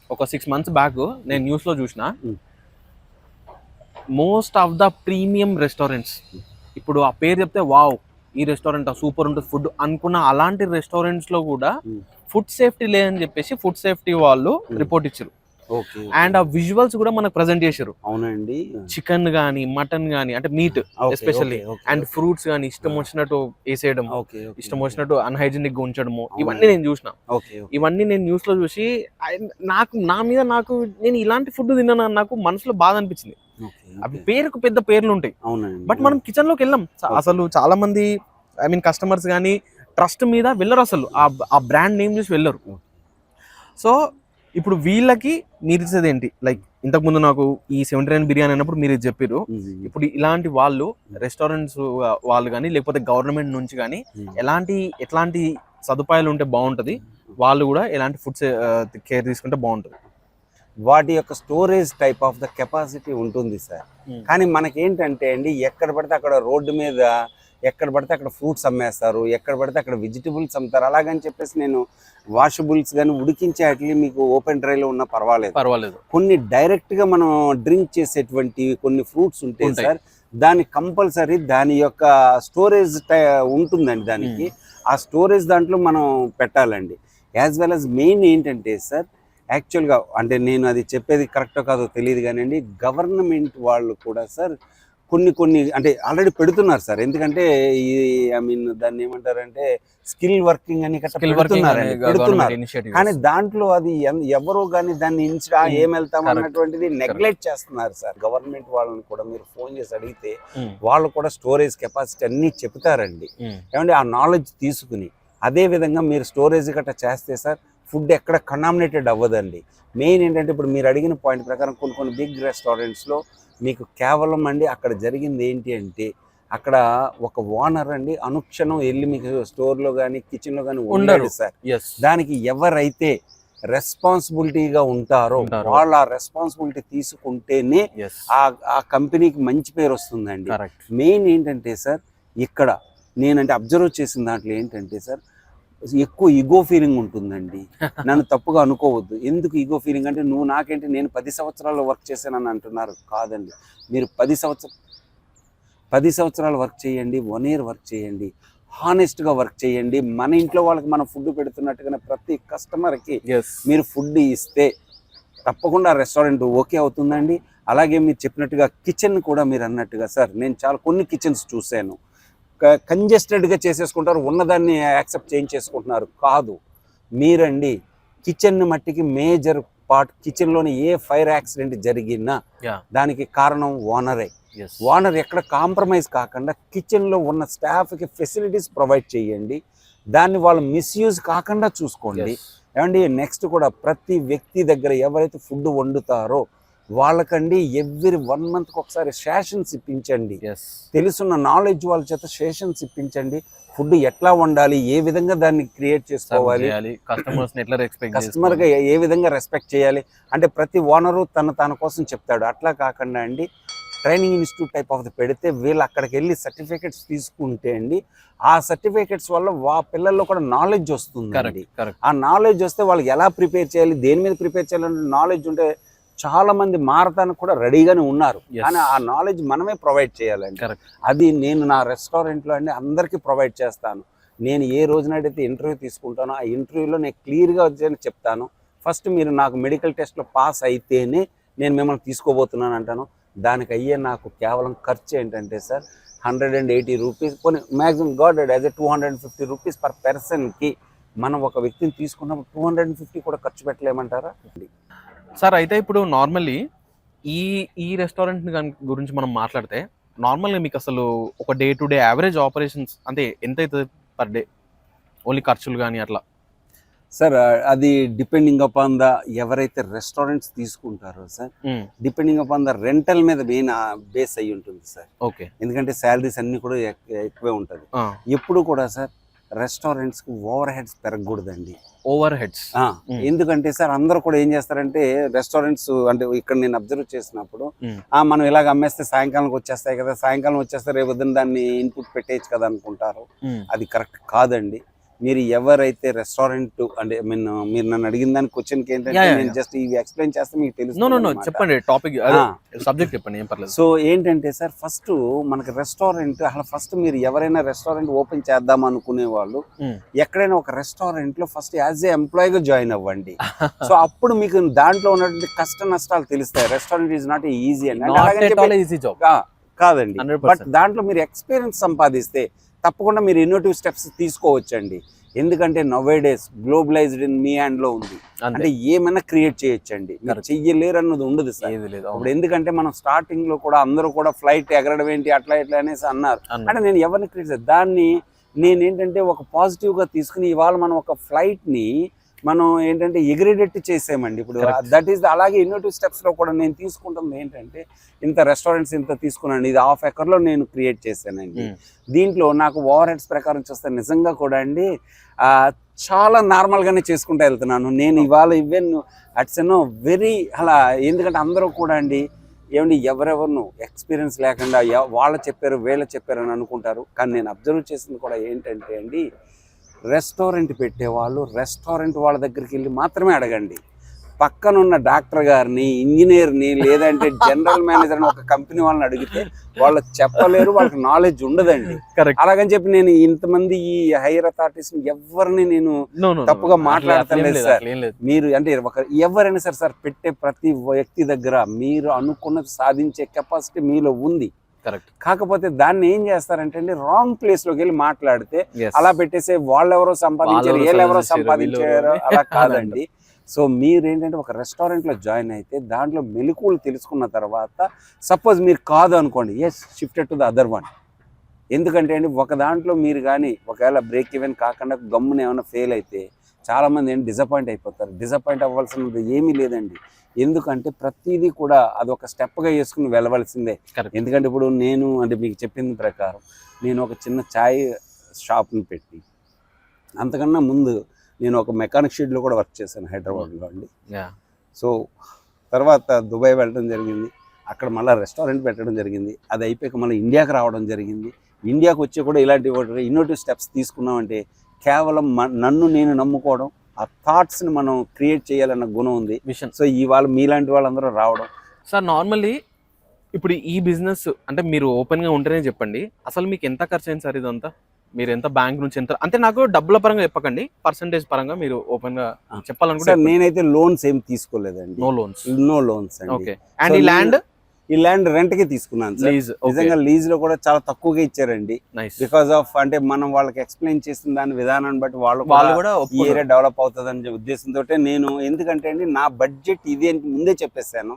ఒక 6 months బ్యాక్ నేను న్యూస్లో చూసిన, most of the premium restaurants, ఇప్పుడు ఆ పేరు చెప్తే వావ్ ఈ రెస్టారెంట్ సూపర్ ఉంటుంది ఫుడ్ అనుకున్న అలాంటి రెస్టారెంట్స్లో కూడా ఫుడ్ సేఫ్టీ లేదని చెప్పేసి ఫుడ్ సేఫ్టీ వాళ్ళు రిపోర్ట్ ఇచ్చారు. అండ్ ఆ విజువల్స్ కూడా మనకు ప్రజెంట్ చేశారు. అవునండి. చికెన్ గానీ, మటన్ గానీ, అంటే మీట్ ఎస్పెషల్లీ, అండ్ ఫ్రూట్స్ గానీ ఇష్టం వచ్చినట్టు వేసేయడం, ఇష్టం వచ్చినట్టు అన్హైజీనిక్ గా ఉంచడము, ఇవన్నీ నేను చూసిన. ఇవన్నీ నేను న్యూస్ లో చూసి నేను ఇలాంటి ఫుడ్ తిన్నాను నాకు మనసులో బాధ అనిపించింది. అవి పేరుకు పెద్ద పేర్లు ఉంటాయి, బట్ మనం కిచెన్ లోకి వెళ్ళాం. అసలు చాలా మంది ఐ మీన్ కస్టమర్స్ కానీ ట్రస్ట్ మీద వెళ్ళరు, అసలు ఆ బ్రాండ్ నేమ్ చూసి వెళ్ళరు. సో ఇప్పుడు వీళ్ళకి మీరు ఇచ్చేది ఏంటి? లైక్ ఇంతకు ముందు నాకు ఈ 79 బిర్యానీ అన్నప్పుడు మీరు ఇది చెప్పారు. ఇప్పుడు ఇలాంటి వాళ్ళు రెస్టారెంట్స్ వాళ్ళు కానీ లేకపోతే గవర్నమెంట్ నుంచి కానీ ఎట్లాంటి సదుపాయాలు ఉంటే బాగుంటది, వాళ్ళు కూడా ఎలాంటి ఫుడ్స్ కేర్ తీసుకుంటే బాగుంటది? వాటి యొక్క storage type of the capacity ఉంటుంది సార్. కానీ మనకేంటంటే అండి, ఎక్కడ పడితే అక్కడ రోడ్డు మీద ఎక్కడ పడితే అక్కడ ఫ్రూట్స్ అమ్మేస్తారు, ఎక్కడ పడితే అక్కడ వెజిటబుల్స్ అమ్ముతారు. అలాగని చెప్పేసి నేను వాషబుల్స్ కానీ ఉడికించే వాటిని మీకు ఓపెన్ డ్రైలో ఉన్నా పర్వాలేదు. కొన్ని డైరెక్ట్గా మనం డ్రింక్ చేసేటువంటి కొన్ని ఫ్రూట్స్ ఉంటాయి సార్, దాని కంపల్సరీ దాని యొక్క స్టోరేజ్ ఉంటుందండి. దానికి ఆ స్టోరేజ్ దాంట్లో మనం పెట్టాలండి. యాజ్ వెల్ యాజ్ మెయిన్ ఏంటంటే సార్, యాక్చువల్గా అంటే నేను అది చెప్పేది కరెక్టో కాదో తెలియదు కానివ్వండి, గవర్నమెంట్ వాళ్ళు కూడా సార్ కొన్ని అంటే ఆల్రెడీ పెడుతున్నారు సార్. ఎందుకంటే ఈ దాన్ని ఏమంటారంటే స్కిల్ వర్కింగ్ అని పెడుతున్నారు. కానీ దాంట్లో అది ఎవరో కానీ దాన్ని ఏం వెళ్తాం అన్నటువంటిది నెగ్లెక్ట్ చేస్తున్నారు సార్. గవర్నమెంట్ వాళ్ళని కూడా మీరు ఫోన్ చేసి అడిగితే వాళ్ళు కూడా స్టోరేజ్ కెపాసిటీ అన్ని చెప్తారండి. ఏమంటే ఆ నాలెడ్జ్ తీసుకుని అదే విధంగా మీరు స్టోరేజ్ గట్రా చేస్తే సార్ ఫుడ్ ఎక్కడ కంటామినేటెడ్ అవ్వదండి. మెయిన్ ఏంటంటే ఇప్పుడు మీరు అడిగిన పాయింట్ ప్రకారం కొన్ని బిగ్ రెస్టారెంట్స్లో మీకు కేవలం అండి అక్కడ జరిగింది ఏంటి అంటే, అక్కడ ఒక ఓనర్ అండి అనుక్షణం వెళ్ళి మీకు స్టోర్లో కానీ కిచెన్లో కానీ ఉండరు సార్. దానికి ఎవరైతే రెస్పాన్సిబిలిటీగా ఉంటారో వాళ్ళు ఆ రెస్పాన్సిబిలిటీ తీసుకుంటేనే ఆ కంపెనీకి మంచి పేరు వస్తుందండి. మెయిన్ ఏంటంటే సార్, ఇక్కడ నేనంటే అబ్జర్వ్ చేసిన దాంట్లో ఏంటంటే సార్, ఎక్కువ ఈగో ఫీలింగ్ ఉంటుందండి. నన్ను తప్పుగా అనుకోవద్దు. ఎందుకు ఈగో ఫీలింగ్ అంటే, నువ్వు నాకేంటి, నేను 10 సంవత్సరాలు వర్క్ చేశానని అంటున్నారు. కాదండి, మీరు 10 సంవత్సరాలు వర్క్ చేయండి, 1 year వర్క్ చేయండి, హానెస్ట్గా వర్క్ చేయండి. మన ఇంట్లో వాళ్ళకి మనం ఫుడ్ పెడుతున్నట్టుగానే ప్రతి కస్టమర్కి మీరు ఫుడ్ ఇస్తే తప్పకుండా రెస్టారెంట్ ఓకే అవుతుందండి. అలాగే మీరు చెప్పినట్టుగా కిచెన్ కూడా మీరు అన్నట్టుగా సార్, నేను కొన్ని కిచెన్స్ చూశాను, కంజెస్టెడ్గా చేసేసుకుంటారు, ఉన్నదాన్ని యాక్సెప్ట్ చేయించేసుకుంటున్నారు. కాదు, మీరండి కిచెన్ మట్టికి మేజర్ పార్ట్, కిచెన్లోని ఏ ఫైర్ యాక్సిడెంట్ జరిగినా దానికి కారణం ఓనరే. ఓనర్ ఎక్కడ కాంప్రమైజ్ కాకుండా కిచెన్లో ఉన్న స్టాఫ్కి ఫెసిలిటీస్ ప్రొవైడ్ చేయండి. దాన్ని వాళ్ళు మిస్యూజ్ కాకుండా చూసుకోండి. ఏమండి నెక్స్ట్ కూడా ప్రతి వ్యక్తి దగ్గర ఎవరైతే ఫుడ్ వండుతారో వాళ్ళకండి ఎవ్రీ 1 monthకి ఒకసారి సెషన్స్ ఇప్పించండి. తెలుసున్న నాలెడ్జ్ వాళ్ళ చేత సెషన్స్ ఇప్పించండి. ఫుడ్ ఎట్లా వండాలి, ఏ విధంగా దాన్ని క్రియేట్ చేసుకోవాలి, కస్టమర్గా ఏ విధంగా రెస్పెక్ట్ చేయాలి అంటే ప్రతి ఓనరు తన కోసం చెప్తాడు. అట్లా కాకుండా అండి ట్రైనింగ్ ఇన్స్టిట్యూట్ టైప్ ఆఫ్ పెడితే వీళ్ళు అక్కడికి వెళ్ళి సర్టిఫికేట్స్ తీసుకుంటే అండి ఆ సర్టిఫికేట్స్ వల్ల పిల్లల్లో కూడా నాలెడ్జ్ వస్తుంది. ఆ నాలెడ్జ్ వస్తే వాళ్ళకి ఎలా ప్రిపేర్ చేయాలి, దేని మీద ప్రిపేర్ చేయాలంటే నాలెడ్జ్ ఉంటే చాలా మంది మారటానికి కూడా రెడీగానే ఉన్నారు. కానీ ఆ నాలెడ్జ్ మనమే ప్రొవైడ్ చేయాలండి. అది నేను నా రెస్టారెంట్లో అండి అందరికీ ప్రొవైడ్ చేస్తాను. నేను ఏ రోజునైతే ఇంటర్వ్యూ తీసుకుంటానో ఆ ఇంటర్వ్యూలో నేను క్లియర్గా వచ్చి చెప్తాను, ఫస్ట్ మీరు నాకు మెడికల్ టెస్ట్లో పాస్ అయితేనే నేను మిమ్మల్ని తీసుకోబోతున్నాను అంటాను. దానికి అయ్యే నాకు కేవలం ఖర్చు ఏంటంటే సార్ 180 రూపీస్, కొన్ని maximum God as 250 rupees per పర్సన్కి. మనం ఒక వ్యక్తిని తీసుకున్నప్పుడు 250 కూడా ఖర్చు పెట్టలేమంటారా సార్? అయితే ఇప్పుడు నార్మల్లీ ఈ రెస్టారెంట్ గురించి మనం మాట్లాడితే నార్మల్గా మీకు అసలు ఒక day to day average operations అంటే ఎంత అవుతుంది పర్ డే, ఓన్లీ ఖర్చులు కానీ అట్లా? సార్ అది డిపెండింగ్ అపాన్ ద ఎవరైతే రెస్టారెంట్స్ తీసుకుంటారో sir, depending upon the rental మీద మెయిన్ బేస్ అయ్యి ఉంటుంది సార్. ఓకే, ఎందుకంటే శాలరీస్ అన్ని కూడా ఎక్కువే ఉంటుంది. ఎప్పుడు కూడా సార్ రెస్టారెంట్స్ కి ఓవర్ హెడ్స్ పెరగకూడదండి. ఓవర్ హెడ్స్ ఎందుకంటే సార్ అందరూ కూడా ఏం చేస్తారంటే రెస్టారెంట్స్ అంటే ఇక్కడ నేను అబ్జర్వ్ చేసినప్పుడు మనం ఇలాగ అమ్మేస్తే సాయంకాలంకి వచ్చేస్తాయి కదా, సాయంకాలం వచ్చేస్తే రేపు దాన్ని ఇన్పుట్ పెట్టేయచ్చు కదా అనుకుంటారు. అది కరెక్ట్ కాదండి. మీరు ఎవరైతే రెస్టారెంట్ అంటే మీరు నన్ను అడిగిన దాని క్వశ్చన్కి ఏంటంటే నేను జస్ట్ ఇవి ఎక్స్ప్లెయిన్ చేస్తే మీకు తెలుసు. చెప్పండి, టాపిక్ సబ్జెక్ట్ చెప్పండి, ఏం పర్లేదు. సో ఏంటంటే సార్ ఫస్ట్ మనకి రెస్టారెంట్ అసలు ఫస్ట్ మీరు ఎవరైనా రెస్టారెంట్ ఓపెన్ చేద్దాం అనుకునే వాళ్ళు ఎక్కడైనా ఒక రెస్టారెంట్ లో ఫస్ట్ యాజ్ ఏ ఎంప్లాయీగా జాయిన్ అవ్వండి. సో అప్పుడు మీకు దాంట్లో ఉన్నటువంటి కష్ట నష్టాలు తెలుస్తాయి. రెస్టారెంట్ ఈజ్ నాట్ ఈజీ అండి, కాదండి. బట్ దాంట్లో మీరు ఎక్స్పీరియన్స్ సంపాదిస్తే తప్పకుండా మీరు ఇన్నోవేటివ్ స్టెప్స్ తీసుకోవచ్చండి. ఎందుకంటే nowadays globalised in me hand లో ఉంది. అంటే ఏమైనా క్రియేట్ చేయొచ్చండి, మీరు చెయ్యలేరు అన్నది ఉండదు సార్. ఇప్పుడు ఎందుకంటే మనం స్టార్టింగ్ లో కూడా అందరూ కూడా ఫ్లైట్ ఎగరడం ఏంటి అట్లా ఇట్లా అనేసి అన్నారు. అంటే నేను ఎవరిని క్రియేట్ దాన్ని నేనేంటంటే ఒక పాజిటివ్ గా తీసుకుని ఇవాళ మనం ఒక ఫ్లైట్ ని మనం ఏంటంటే ఎగిరేటట్టు చేసామండి. ఇప్పుడు దట్ ఈస్ అలాగే ఇన్నోటివ్ స్టెప్స్ లో కూడా నేను తీసుకుంటుంది ఏంటంటే, ఇంత రెస్టారెంట్స్ ఇంత తీసుకున్నాను, ఇది ½ ఎకర్లో నేను క్రియేట్ చేశానండి. దీంట్లో నాకు ఓవర్ హెడ్స్ ప్రకారం చూస్తే నిజంగా కూడా అండి చాలా నార్మల్ గానే చేసుకుంటూ వెళ్తున్నాను నేను. ఇవాళ ఈవెన్ అట్స్ ఎనో వెరీ అలా, ఎందుకంటే అందరూ కూడా అండి ఏమండి ఎవరెవరు ఎక్స్పీరియన్స్ లేకుండా వాళ్ళు చెప్పారు వీళ్ళు చెప్పారు అని అనుకుంటారు. కానీ నేను అబ్జర్వ్ చేసింది కూడా ఏంటంటే అండి, రెస్టారెంట్ పెట్టేవాళ్ళు రెస్టారెంట్ వాళ్ళ దగ్గరికి వెళ్ళి మాత్రమే అడగండి. పక్కనున్న డాక్టర్ గారిని, ఇంజనీర్ని, లేదంటే జనరల్ మేనేజర్ అని ఒక కంపెనీ వాళ్ళని అడిగితే వాళ్ళు చెప్పలేరు, వాళ్ళకి నాలెడ్జ్ ఉండదండి. అలాగని చెప్పి నేను ఇంతమంది ఈ హైయర్ అథారిటీస్ ఎవరిని నేను తప్పుగా మాట్లాడతలేదు సార్. మీరు అంటే ఎవరైనా సరే సార్, పెట్టే ప్రతి వ్యక్తి దగ్గర మీరు అనుకున్నది సాధించే కెపాసిటీ మీలో ఉంది. కాకపోతే దాన్ని ఏం చేస్తారంటే అండి, రాంగ్ ప్లేస్ లోకి వెళ్ళి మాట్లాడితే అలా పెట్టేసే వాళ్ళెవరో సంపాదించారు వీళ్ళెవరో సంపాదించారు అలా కాదండి. సో మీరు ఏంటంటే ఒక రెస్టారెంట్లో జాయిన్ అయితే దాంట్లో మెలకువలు తెలుసుకున్న తర్వాత, సపోజ్ మీరు కాదు అనుకోండి, yes shifted to the other one. ఎందుకంటే అండి ఒక దాంట్లో మీరు కానీ ఒకవేళ బ్రేక్ ఈవెన్ కాకుండా గమ్మున ఏమైనా ఫెయిల్ అయితే చాలామంది ఏంటి డిసప్పాయింట్ అయిపోతారు. డిసప్పాయింట్ అవ్వాల్సినది ఏమీ లేదండి. ఎందుకంటే ప్రతిదీ కూడా అది ఒక స్టెప్గా వేసుకుని వెళ్ళవలసిందే. ఎందుకంటే ఇప్పుడు నేను అంటే మీకు చెప్పిన ప్రకారం నేను ఒక చిన్న ఛాయ్ షాప్ని పెట్టి, అంతకన్నా ముందు నేను ఒక మెకానిక్ షెడ్లో కూడా వర్క్ చేశాను హైదరాబాద్లో అండి. సో తర్వాత దుబాయ్ వెళ్ళడం జరిగింది, అక్కడ మళ్ళీ రెస్టారెంట్ పెట్టడం జరిగింది. అది అయిపోయాక మళ్ళీ ఇండియాకి రావడం జరిగింది. ఇండియాకి వచ్చి కూడా ఇలాంటి ఇన్నోటివ్ స్టెప్స్ తీసుకున్నామంటే కేవలం నన్ను నేను నమ్ముకోవడం, ఆ థాట్స్ని మనం క్రియేట్ చేయాలన్న గుణం ఉంది. సో ఇవాళ మీలాంటి వాళ్ళందరూ రావడం. సార్ నార్మల్లీ ఇప్పుడు ఈ బిజినెస్ అంటే మీరు ఓపెన్గా ఉంటేనే చెప్పండి, అసలు మీకు ఎంత ఖర్చు అయింది సార్ ఇదంతా? మీరు ఎంత బ్యాంక్ నుంచి ఎంత, అంటే నాకు డబ్బుల పరంగా చెప్పకండి, పర్సంటేజ్ పరంగా మీరు ఓపెన్ గా చెప్పాలనుకుంటే. నేనైతే లోన్స్ ఏం తీసుకోలేదండి. నో లోన్స్ అండి. ఓకే. అండ్ ఈ ల్యాండ్ రెంట్ కి తీసుకున్నాను సార్. నిజంగా లీజ్ లో కూడా చాలా తక్కువగా ఇచ్చారండి. బికాస్ ఆఫ్ అంటే మనం వాళ్ళకి ఎక్స్ప్లెయిన్ చేసిన దాని విధానాన్ని బట్టి వాళ్ళు కూడా ఈ ఏరియా డెవలప్ అవుతుందని ఉద్దేశంతో నేను, ఎందుకంటే అండి నా బడ్జెట్ ఇది అని ముందే చెప్పేసాను.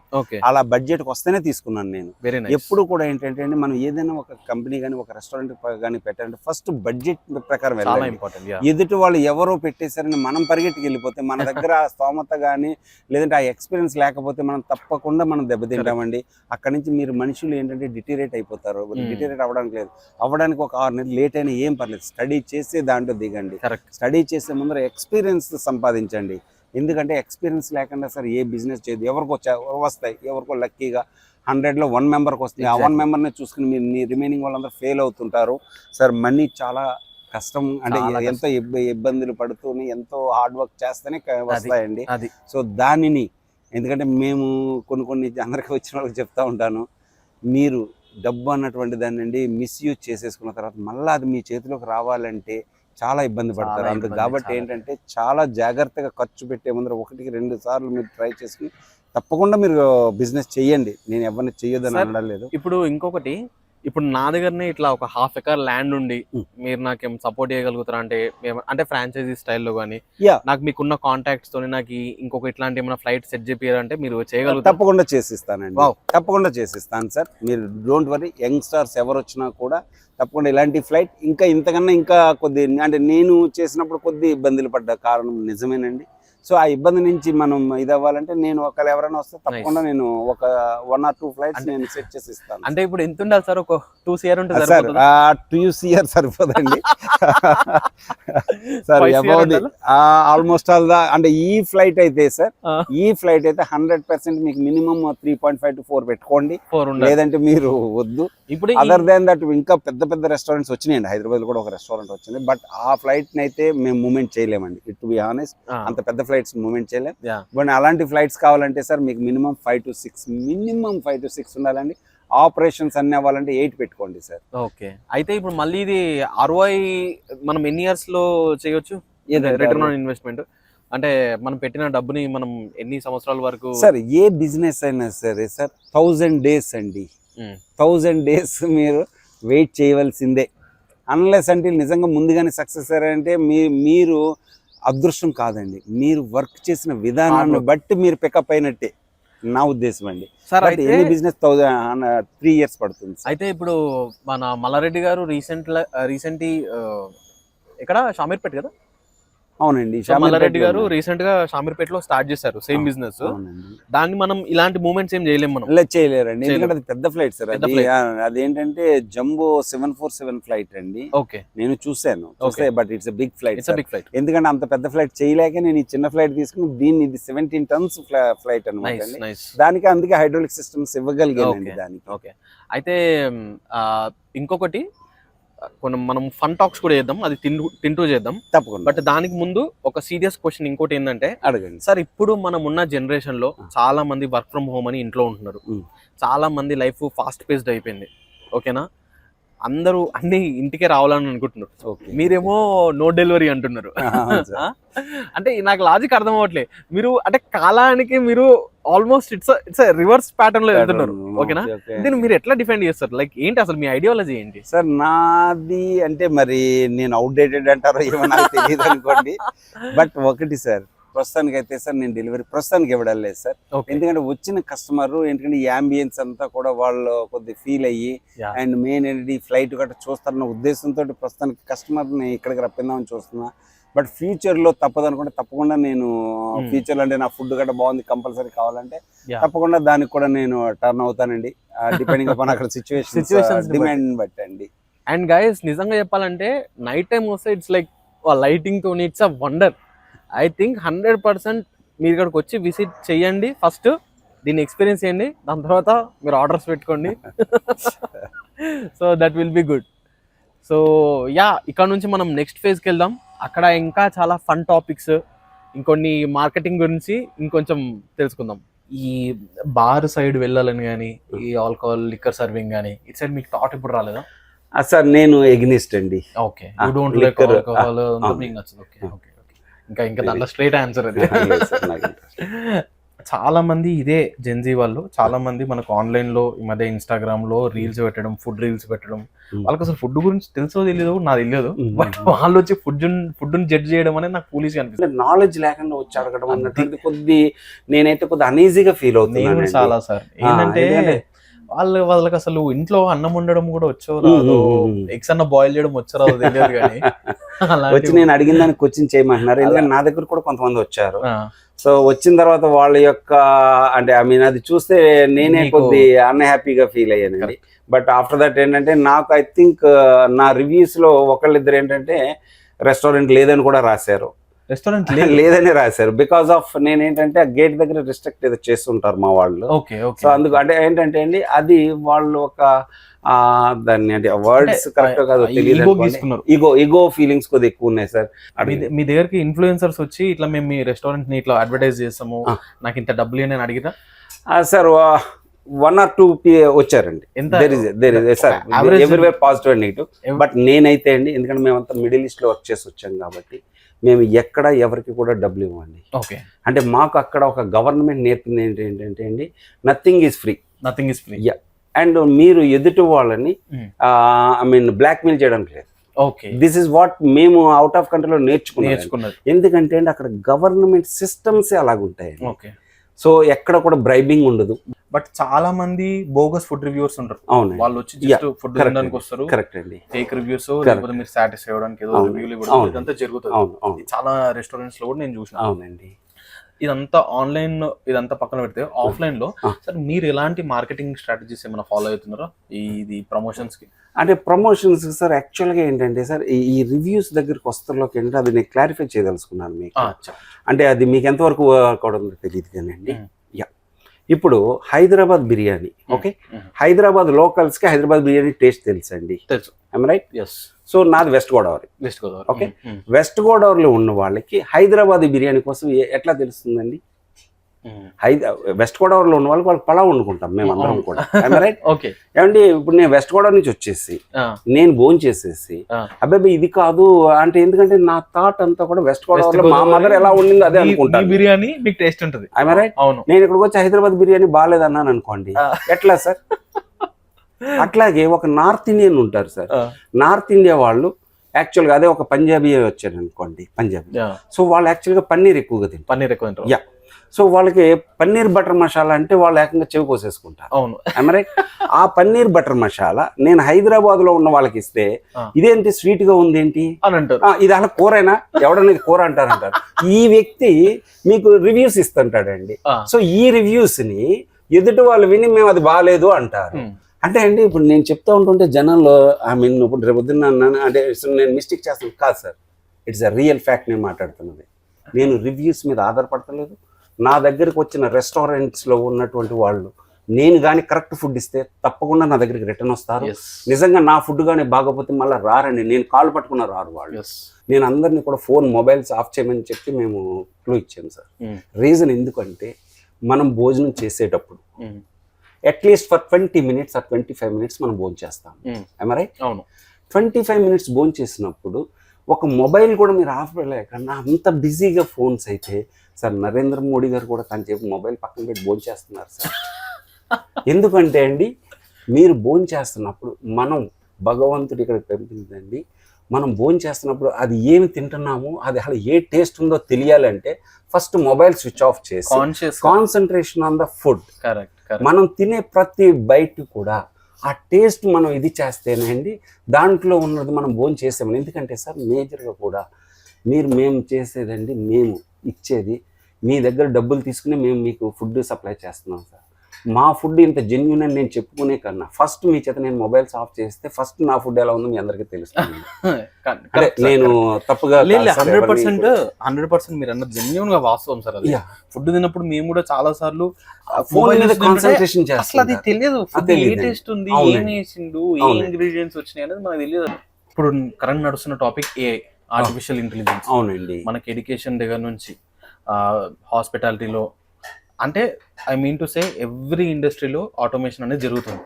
అలా బడ్జెట్ వస్తేనే తీసుకున్నాను నేను. ఎప్పుడు కూడా ఏంటంటే అండి, మనం ఏదైనా ఒక కంపెనీ కానీ ఒక రెస్టారెంట్ కానీ పెట్టాలంటే ఫస్ట్ బడ్జెట్ ప్రకారం వెళ్ళాలి. ఎదుటి వాళ్ళు ఎవరో పెట్టేశారని మనం పరిగెట్టుకు వెళ్ళిపోతే మన దగ్గర ఆ స్తోమత కానీ లేదంటే ఆ ఎక్స్పీరియన్స్ లేకపోతే మనం తప్పకుండా మనం దెబ్బతింటామండి. అక్కడ నుంచి మీరు మనుషులు ఏంటంటే డిటీరేట్ అయిపోతారు. డిటీరేట్ అవ్వడానికి లేదు, అవ్వడానికి ఒక 6 నెలలు లేట్ అయినా ఏం పర్లేదు, స్టడీ చేసే దాంట్లో దిగండి. స్టడీ చేసే ముందర ఎక్స్పీరియన్స్ సంపాదించండి. ఎందుకంటే ఎక్స్పీరియన్స్ లేకుండా సార్ ఏ బిజినెస్ చేయదు. ఎవరికో వస్తాయి, ఎవరికో లక్కీగా 100లో 1 మెంబర్కి వస్తుంది. ఆ 1 మెంబర్ని చూసుకుని మీరు రిమైనింగ్ వాళ్ళందరూ ఫెయిల్ అవుతుంటారు సార్. మనీ చాలా కష్టం, అంటే ఎంతో ఇబ్బందులు పడుతూనే ఎంతో హార్డ్ వర్క్ చేస్తేనే వస్తాయండి. సో దానిని, ఎందుకంటే మేము కొన్ని అందరికీ వచ్చిన వాళ్ళకి చెప్తా ఉంటాను, మీరు డబ్బు అన్నటువంటి దాన్ని అండి మిస్యూజ్ చేసేసుకున్న తర్వాత మళ్ళీ అది మీ చేతిలోకి రావాలంటే చాలా ఇబ్బంది పడతారు. అందుకు కాబట్టి ఏంటంటే చాలా జాగ్రత్తగా ఖర్చు పెట్టే ముందర 1-2 సార్లు మీరు ట్రై చేసుకుని తప్పకుండా మీరు బిజినెస్ చెయ్యండి. నేను ఎవరిని చెయ్యొద్దని అనడం లేదు. ఇప్పుడు ఇంకొకటి, ఇప్పుడు నా దగ్గరనే ఇట్లా ఒక ½ ఎకర్ ల్యాండ్ ఉండి మీరు నాకేం సపోర్ట్ చేయగలుగుతారా? అంటే ఫ్రాంచైజీ స్టైల్లో కానీ నాకు మీకున్న కాంటాక్ట్స్ తోని నాకు ఇంకొక ఇట్లాంటి ఏమైనా ఫ్లైట్ సెట్ చేయాలంటే మీరు చేయగలుగుతారు? తప్పకుండా చేసిస్తానండి, తప్పకుండా చేసిస్తాను సార్. మీరు డోంట్ వరీ. యంగ్స్టర్స్ ఎవరు వచ్చినా కూడా తప్పకుండా ఇలాంటి ఫ్లైట్ ఇంకా ఇంతకన్నా ఇంకా కొద్ది, అంటే నేను చేసినప్పుడు కొద్ది ఇబ్బందులు పడ్డ కారణం నిజమేనండి. సో ఆ ఇబ్బంది నుంచి మనం ఇది అవ్వాలంటే నేను ఒకవేళ ఎవరైనా వస్తే తప్పకుండా నేను ఒక 1 or 2 ఫ్లైట్స్ నేను సెట్ చేసి ఇస్తాను. అంటే ఇప్పుడు ఎంత ఉండాలి సార్? ఒక 2 CR ఉంటుంది సార్. 2 CR సరిపోదండి సార్. ఆల్మోస్ట్ ఆల్ అంటే ఈ ఫ్లైట్ అయితే సార్, ఈ ఫ్లైట్ అయితే 100% మీకు మినిమం 3.5 to 4 పెట్టుకోండి, లేదంటే మీరు వద్దు. ఇప్పుడు అదర్ దాన్ దట్ ఇంకా పెద్ద రెస్టారెంట్స్ వచ్చినాయండి. హైదరాబాద్ లో కూడా ఒక రెస్టారెంట్ వచ్చింది, బట్ ఆ ఫ్లైట్ ని అయితే మేము మూవ్మెంట్ చేయలేమండి. టు బి హానెస్ట్, అంత పెద్ద ఫ్లైట్స్ మూవ్మెంట్ చేయలేం. బట్ అలాంటి ఫ్లైట్స్ కావాలంటే సార్ మీకు మినిమం 5 to 6 ఉండాలండి. ఆపరేషన్స్ అన్ని అవ్వాలంటే 8 పెట్టుకోండి సార్. ఓకే. అయితే ఇప్పుడు మళ్ళీ ఇది ROI మనం ఎన్ని ఇయర్స్ లో చేయొచ్చు? రిటర్న్ ఆన్ ఇన్వెస్ట్మెంట్ అంటే మనం పెట్టిన డబ్బుని మనం ఎన్ని సంవత్సరాల వరకు? సార్ ఏ బిజినెస్ అయినా సరే సార్ 1000 days అండి. 1000 days మీరు వెయిట్ చేయవలసిందే. అన్లెస్ అంటే నిజంగా ముందుగానే సక్సెస్ అయ్యారంటే మీరు అదృష్టం కాదండి, మీరు వర్క్ చేసిన విధానాన్ని బట్టి మీరు పికప్ అయినట్టే నా ఉద్దేశం అండి. ఎనీ బిజినెస్ 3 years పడుతుంది. అయితే ఇప్పుడు మన మల్లారెడ్డి గారు రీసెంట్ ఇక్కడ షామీర్పేట కదా అవునండి. మల్లారెడ్డి గారు రీసెంట్ గా షామీర్పేటలో స్టార్ట్ చేశారు సేమ్ బిజినెస్. అవునండి. దాన్ని మనం ఇలాంటి మూమెంట్స్ ఏం చేయలేం మనం. ఇలా చేయలేరండి, ఎందుకంటే అది పెద్ద ఫ్లైట్ సార్. పెద్ద అది flight. అదేంటంటే జంబో 747 ఫ్లైట్ అండి. ఓకే, నేను చూసాను చూస్తే, but it's big flight. It's big flight. ఎందుకంటే అంత పెద్ద ఫ్లైట్ చేయలేక నేను ఈ చిన్న ఫ్లైట్ తీసుకుని దీన్ని, ఇది 17 tons ఫ్లైట్ అనమాట నైస్ అండి. నైస్. దానికి అందుకే హైడ్రాలిక్ సిస్టమ్స్ ఇవ్వగలిగానండి దానికి. ఓకే, అయితే ఇంకొకటి మనం ఫన్ టాక్స్ కూడా చేద్దాం, అది తింటూ చేద్దాం తప్పకుండా. బట్ దానికి ముందు ఒక సీరియస్ క్వశ్చన్ ఇంకోటి ఏంటంటే, అడగండి సార్ ఇప్పుడు మనం ఉన్న జనరేషన్ లో చాలా మంది వర్క్ ఫ్రమ్ హోమ్ అని ఇంట్లో ఉంటున్నారు. చాలా మంది లైఫ్ ఫాస్ట్ పేస్డ్ అయిపోయింది. ఓకేనా, అందరూ అన్ని ఇంటికే రావాలని అనుకుంటున్నారు. మీరేమో నో డెలివరీ అంటున్నారు. అంటే నాకు లాజిక్ అర్థం అవ్వట్లేదు. మీరు అంటే కాలానికి మీరు ఆల్మోస్ట్ ఇట్స్ రివర్స్ ప్యాటర్న్ లో వెళ్తున్నారు. ఓకేనా, దీన్ని మీరు ఎట్లా డిఫైన్ చేస్తారు? లైక్ ఏంటి అసలు మీ ఐడియాలజీ ఏంటి? సార్ నాది అంటే మరి నేను అవుట్డేటెడ్ అంటారో ఏమో నాకు తెలియదు అనుకోండి. బట్ ఒకటి సార్, ప్రస్తుతానికి అయితే సార్ నేను డెలివరీ ప్రస్తుతానికి ఇవ్వడం లేదు సార్. ఎందుకంటే వచ్చిన కస్టమర్ ఎందుకంటే ఈ అంబియన్స్ అంతా కూడా వాళ్ళు కొద్ది ఫీల్ అయ్యి అండ్ మెయిన్ ఏంటి ఫ్లైట్ గట్రా చూస్తారన్న ఉద్దేశంతో ప్రస్తుతానికి కస్టమర్ని ఇక్కడికి రప్పిందామని చూస్తున్నా. బట్ ఫ్యూచర్లో తప్పదు అనుకుంటే తప్పకుండా నేను ఫ్యూచర్లో అంటే నా ఫుడ్ గట్రా బాగుంది కంపల్సరీ కావాలంటే తప్పకుండా దానికి కూడా నేను టర్న్ అవుతానండి, డిపెండింగ్ అపాన్ అక్కడ సిచ్యువేషన్ డిమాండ్ బట్టి అండి. అండ్ గైస్ నిజంగా చెప్పాలంటే నైట్ టైం వస్తే ఇట్స్ లైక్ లైటింగ్ తో it's a wonder. I think 100% మీరు ఇక్కడికి వచ్చి విజిట్ చేయండి, ఫస్ట్ దీన్ని ఎక్స్పీరియన్స్ చేయండి, దాని తర్వాత మీరు ఆర్డర్స్ పెట్టుకోండి. So that will be good. So yeah, ఇక్కడ నుంచి మనం నెక్స్ట్ ఫేజ్కి వెళ్దాం. అక్కడ ఇంకా చాలా ఫన్ టాపిక్స్, ఇంకొన్ని మార్కెటింగ్ గురించి ఇంకొంచెం తెలుసుకుందాం. ఈ బార్ సైడ్ వెళ్ళాలని కానీ, ఈ ఆల్కహాల్ లిక్కర్ సర్వింగ్ కానీ ఇట్ సైడ్ మీకు థాట్ ఇప్పుడు రాలేదా? సార్ నేను ఎగ్నిస్ట్ అండి. Okay, you don't like alcohol, మీకు నచ్చదు. ఓకే ఓకే, ఇంకా దాంట్లో స్ట్రైట్ ఆన్సర్ అది. చాలా మంది ఇదే జెన్జీ వాళ్ళు చాలా మంది మనకు ఆన్లైన్ లో ఈ మధ్య ఇన్స్టాగ్రామ్ లో రీల్స్ పెట్టడం, ఫుడ్ రీల్స్ పెట్టడం, వాళ్ళకి అసలు ఫుడ్ గురించి తెలుసో తెలియదు, నాకు తెలియదు. బట్ వాళ్ళు వచ్చి ఫుడ్ జడ్జ్ చేయడం అనేది నాకు పోలీస్ అనిపిస్తుంది. నాలెడ్జ్ లేకుండా వచ్చి అడగడం అన్నట్టు కొద్ది నేనైతే కొద్ది అనీజీగా ఫీల్ అవుతున్నాను చాలా సార్. ఏంటంటే వాళ్ళకి అసలు ఇంట్లో అన్నం వండడం కూడా వచ్చో రాదు, ఎగ్స్ అన్న బాయిల్ చేయడం వచ్చో రాదు తెలియదు. కానీ వచ్చి నేను అడిగిన దానికి క్వశ్చన్ చేయమంటున్నారు. ఎందుకంటే నా దగ్గర కూడా కొంతమంది వచ్చారు. సో వచ్చిన తర్వాత వాళ్ళ యొక్క అంటే ఐ మీన్ అది చూస్తే నేనే కొద్ది అన్హ్యాపీగా ఫీల్ అయ్యానండి. బట్ ఆఫ్టర్ దట్ ఏంటంటే నాకు ఐ థింక్ నా రివ్యూస్ లో ఒకళ్ళిద్దరు ఏంటంటే రెస్టారెంట్ లేదని కూడా రాశారు, రెస్టారెంట్ లేదని రాశారు. బికాస్ ఆఫ్ నేనేంటంటే గేట్ దగ్గర రిస్ట్రిక్ట్ ఏదో చేస్తుంటారు మా వాళ్ళు. సో అందుకు అంటే ఏంటంటే అండి అది వాళ్ళు ఒక దాన్ని అంటే వర్డ్స్ కరెక్ట్ కాదు తెలియదు, ఈగో ఫీలింగ్స్ కొద్దిగా ఎక్కువ ఉన్నాయి సార్. మీ దగ్గరికి ఇన్ఫ్లుయెన్సర్స్ వచ్చి ఇట్లా మేము మీ రెస్టారెంట్ ని ఇట్లా అడ్వర్టైజ్ చేస్తాము, నాకు ఇంత డబ్బులు అని అడిగిరా? సార్ 1 or 2 వచ్చారండి. Everywhere positive and negative. But నేనైతే అండి ఎందుకంటే మేమంతా మిడిల్ ఈస్ట్ లో వర్క్ చేసి వచ్చాం కాబట్టి మేము ఎక్కడ ఎవరికి కూడా డబ్బులు ఇవ్వండి. అంటే మాకు అక్కడ ఒక గవర్నమెంట్ నేర్పింది ఏంటంటే అండి నథింగ్ ఈజ్ ఫ్రీ. అండ్ మీరు ఎదుటి వాళ్ళని ఐ మీన్ బ్లాక్ మెయిల్ చేయడానికి లేదు. దిస్ ఇస్ వాట్ మేము అవుట్ ఆఫ్ కంట్రీలో నేర్చుకున్నాం. ఎందుకంటే అండి అక్కడ గవర్నమెంట్ సిస్టమ్స్ అలాగుంటాయి. సో ఎక్కడ కూడా బ్రైబింగ్ ఉండదు. బట్ చాలా మంది బోగస్ ఫుడ్ రివ్యూవర్స్ ఉంటారు. అవును, వాళ్ళు వచ్చి జస్ట్ ఫుడ్ తినడానికి వస్తారు. కరెక్ట్ అండి, ఫేక్ రివ్యూస్, లేకపోతే మీరు సాటిస్ఫై అవ్వడానికి ఏదో రివ్యూలు ఇవ్వడం ఇదంతా జరుగుతుంది. చాలా రెస్టారెంట్స్ లో కూడా నేను చూసిన. అవునండి, ఇదంతా ఆన్లైన్ ఇదంతా పక్కన పెడితే ఆఫ్లైన్ లో సార్ మీరు ఎలాంటి మార్కెటింగ్ స్ట్రాటజీస్ ఏమైనా ఫాలో అవుతున్నారా ఇది ప్రమోషన్స్ కి? అంటే ప్రమోషన్స్ సార్ యాక్చువల్గా ఏంటంటే సార్ ఈ రివ్యూస్ దగ్గరికి వస్తులోకి ఏంటంటే అది నేను క్లారిఫై చేయదలుచుకున్నాను మీకు. అంటే అది మీకు ఎంతవరకు వర్క్ అవడం తెలియదు కానీ అండి. ఇప్పుడు హైదరాబాద్ బిర్యానీ, ఓకే, హైదరాబాద్ లోకల్స్ కి హైదరాబాద్ బిర్యానీ టేస్ట్ తెలుసండి, తెలుసు, రైట్? సో నాది వెస్ట్ గోదావరి. ఓకే, వెస్ట్ గోదావరిలో ఉన్న వాళ్ళకి హైదరాబాద్ బిర్యానీ కోసం ఎట్లా తెలుస్తుందండి? వెస్ట్ గోదావరిలో ఉన్న వాళ్ళకి పలావ్ వండుకుంటాం మేము అందరం కూడా, రైట్? ఏమంటే ఇప్పుడు నేను వెస్ట్ గోదావరి నుంచి వచ్చేసి నేను భోజనం చేసేసి అబ్బాయి ఇది కాదు అంటే, ఎందుకంటే నా థాట్ అంతా కూడా వెస్ట్ గోదావరిలో మా మదర్ ఎలా ఉండిందో అదే అనుకుంటాను. బిర్యానీ మీకు టేస్ట్ ఉంటుంది, రైట్? నేను ఇక్కడికి వచ్చి హైదరాబాద్ బిర్యానీ బాగాలేదన్నాను అనుకోండి, ఎట్లా సార్? అట్లాగే ఒక నార్త్ ఇండియన్ ఉంటారు సార్, నార్త్ ఇండియా వాళ్ళు యాక్చువల్గా అదే ఒక పంజాబీ వచ్చారు అనుకోండి, పంజాబీ, సో వాళ్ళు యాక్చువల్గా పన్నీర్ ఎక్కువగా తింటారు. పన్నీర్ ఎక్కువ, యా. సో వాళ్ళకి పన్నీర్ బటర్ మసాలా అంటే వాళ్ళు ఏకంగా చెవి కోసేసుకుంటారు. అవును. రైట్. ఆ పన్నీర్ బటర్ మసాలా నేను హైదరాబాద్ లో ఉన్న వాళ్ళకి ఇస్తే ఇదేంటి స్వీట్ గా ఉంది ఏంటి అని అంటారు. ఇది అలా కూరైనా ఎవడన్నా ఇది కూర అంటారు. ఈ వ్యక్తి మీకు రివ్యూస్ ఇస్తుంటాడండి. సో ఈ రివ్యూస్ ని ఎదుటి వాళ్ళు విని మేము అది బాగాలేదు అంటారు. అంటే అండి ఇప్పుడు నేను చెప్తా ఉంటుంటే జనంలో ఇప్పుడు రేపు పొద్దున్న అంటే నేను మిస్టేక్ చేస్తాను కాదు sir, it's a real fact. నేను మాట్లాడుతున్నది నేను రివ్యూస్ మీద ఆధారపడతలేదు. నా దగ్గరికి వచ్చిన రెస్టారెంట్స్లో ఉన్నటువంటి వాళ్ళు నేను కానీ కరెక్ట్ ఫుడ్ ఇస్తే తప్పకుండా నా దగ్గరికి రిటర్న్ వస్తారు. నిజంగా నా ఫుడ్ కానీ బాగోపోతే మళ్ళీ రారండి, నేను కాల్ పట్టుకున్న రారు వాళ్ళు. నేను అందరినీ కూడా మొబైల్స్ ఆఫ్ చేయమని చెప్పి మేము క్లూ ఇచ్చాను సార్. రీజన్ ఎందుకంటే మనం భోజనం చేసేటప్పుడు at least for 20 minutes or 25 minutes మనం భోజనం చేస్తాం. రైట్. 25 minutes భోజనం చేసినప్పుడు ఒక మొబైల్ కూడా మీరు ఆఫ్ చేయలేకుండా అంత బిజీగా ఫోన్స్ అయితే సార్ నరేంద్ర మోడీ గారు కూడా తను చెప్పి మొబైల్ పక్కన పెట్టి భోజనం చేస్తున్నారు సార్. ఎందుకంటే అండి మీరు భోజనం చేస్తున్నప్పుడు మనం భగవంతుడు ఇక్కడ పంపిందండి, మనం భోజనం చేస్తున్నప్పుడు అది ఏమి తింటున్నామో అది అసలు ఏ టేస్ట్ ఉందో తెలియాలంటే ఫస్ట్ మొబైల్ స్విచ్ ఆఫ్ చేసి కాన్సన్ట్రేషన్ ఆన్ ద ఫుడ్. మనం తినే ప్రతి బైట్ కూడా ఆ టేస్ట్ మనం ఇది చేస్తేనే అండి దాంట్లో ఉన్నది మనం భోజనం చేసామని. ఎందుకంటే సార్ మేజర్గా కూడా మేము చేసేదండి, మేము ఇచ్చేది మీ దగ్గర డబ్బులు తీసుకుని మేము మీకు ఫుడ్ సప్లై చేస్తున్నాం సార్. మా ఫుడ్ ఇంత జెన్యూన్ అని నేను చెప్పుకునే కన్నా ఫస్ట్ మీ చేత నేను మొబైల్స్ ఆఫ్ చేస్తే ఫస్ట్ నా ఫుడ్ ఎలా ఉందో మీ అందరికీ తెలుస్తుంది. అంటే నేను తప్పుగా 100% మీరు అన్నది జెన్యూన్ గా వాస్తవం సార్. అది ఫుడ్ తిన్నప్పుడు మేము కూడా చాలా సార్లు ఫోన్ మీద కాన్సంట్రేషన్ చేస్తాం. అసలు అది తెలియదు, ఏ టేస్ట్ ఉంది, ఏం వేసిండు, ఏ ఇంగ్రీడియంట్స్ వచ్చినాయి అనేది మనకు తెలియదు. ఇప్పుడు కరెంట్ నడుస్తున్న టాపిక్ ఏఐ, ఆర్టిఫిషియల్ ఇంటెలిజెన్స్. అవునండి. మనకి ఎడ్యుకేషన్ దగ్గర నుంచి హాస్పిటాలిటీలో అంటే I mean to say every ఇండస్ట్రీలో ఆటోమేషన్ అనేది జరుగుతుంది.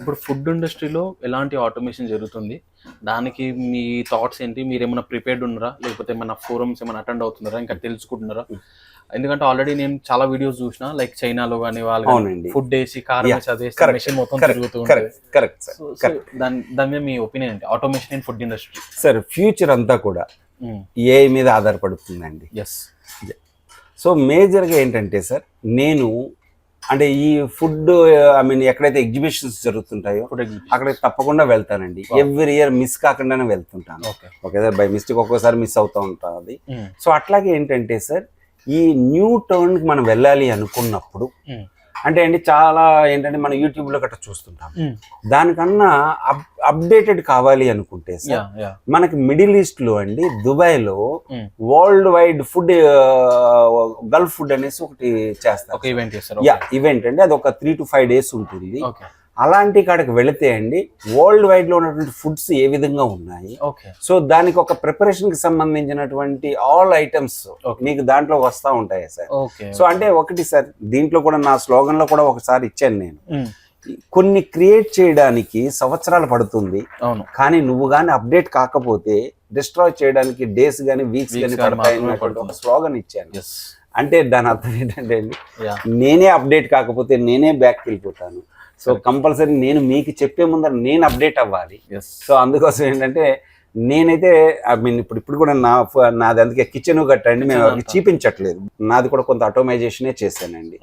ఇప్పుడు ఫుడ్ ఇండస్ట్రీలో ఎలాంటి ఆటోమేషన్ జరుగుతుంది, దానికి మీ థాట్స్ ఏంటి? మీరు ఏమైనా ప్రిపేర్డ్ ఉన్నారా, లేకపోతే ఏమైనా ఫోరమ్స్ ఏమైనా అటెండ్ అవుతున్నారా, ఇంకా తెలుసుకుంటున్నారా? ఎందుకంటే ఆల్రెడీ నేను చాలా వీడియోస్ చూసిన, లైక్ చైనాలో కానీ వాళ్ళు ఫుడ్ వేసి కారం చదివేసి మెషిన్ మొత్తం తిరుగుతూ ఉంటుంది. దాని మీద మీ ఒపీనియన్ ఏంటి? Automation in food industry sir future అంతా కూడా ఏఐ మీద ఆధారపడుతుందండి. ఎస్. సో మేజర్గా ఏంటంటే సార్ నేను అంటే ఈ ఫుడ్ ఎక్కడైతే ఎగ్జిబిషన్స్ జరుగుతుంటాయో అక్కడికి తప్పకుండా వెళ్తానండి. ఎవ్రీ ఇయర్ మిస్ కాకుండానే వెళ్తుంటాను. ఓకే సార్, బై మిస్టేక్ ఒక్కోసారి మిస్ అవుతూ ఉంటుంది. సో అట్లాగే ఏంటంటే సార్ ఈ న్యూ టర్న్కి మనం వెళ్ళాలి అనుకున్నప్పుడు అంటే అండి చాలా ఏంటంటే మనం యూట్యూబ్లో గట్రా చూస్తుంటాం. దానికన్నా అప్డేటెడ్ కావాలి అనుకుంటే సార్ మనకి మిడిల్ ఈస్ట్లో అండి దుబాయ్లో world wide food Gulf food అనేసి ఒకటి చేస్తారు. ఈవెంట్ అండి, అది ఒక 3 to 5 days ఉంటుంది. అలాంటి కాడికి వెళితే అండి వరల్డ్ వైడ్ లో ఉన్నటువంటి ఫుడ్స్ ఏ విధంగా ఉన్నాయి, సో దానికి ఒక ప్రిపరేషన్ కి సంబంధించినటువంటి ఆల్ ఐటమ్స్ మీకు దాంట్లో వస్తా ఉంటాయి సార్. సో అంటే ఒకటి సార్ దీంట్లో కూడా నా స్లోగన్ లో కూడా ఒకసారి ఇచ్చాను నేను, కొన్ని క్రియేట్ చేయడానికి సంవత్సరాలు పడుతుంది, కానీ నువ్వు కానీ అప్డేట్ కాకపోతే డిస్ట్రాయ్ చేయడానికి డేస్ కానీ వీక్స్ కానీ పడతాయని ఒక స్లోగన్ ఇచ్చాను. అంటే దాని అర్థం ఏంటంటే అండి నేనే అప్డేట్ కాకపోతే నేనే బ్యాక్కి వెళ్ళిపోతాను. సో కంపల్సరీ నేను మీకు చెప్పే ముందర నేను అప్డేట్ అవ్వాలి. సో అందుకోసం ఏంటంటే నేనైతే ఇప్పుడు కూడా నాది అందుకే కిచెన్ గట్టండి మేము ఎవరికి చూపించట్లేదు, నాది కూడా కొంత ఆటోమైజేషనే చేశానండి.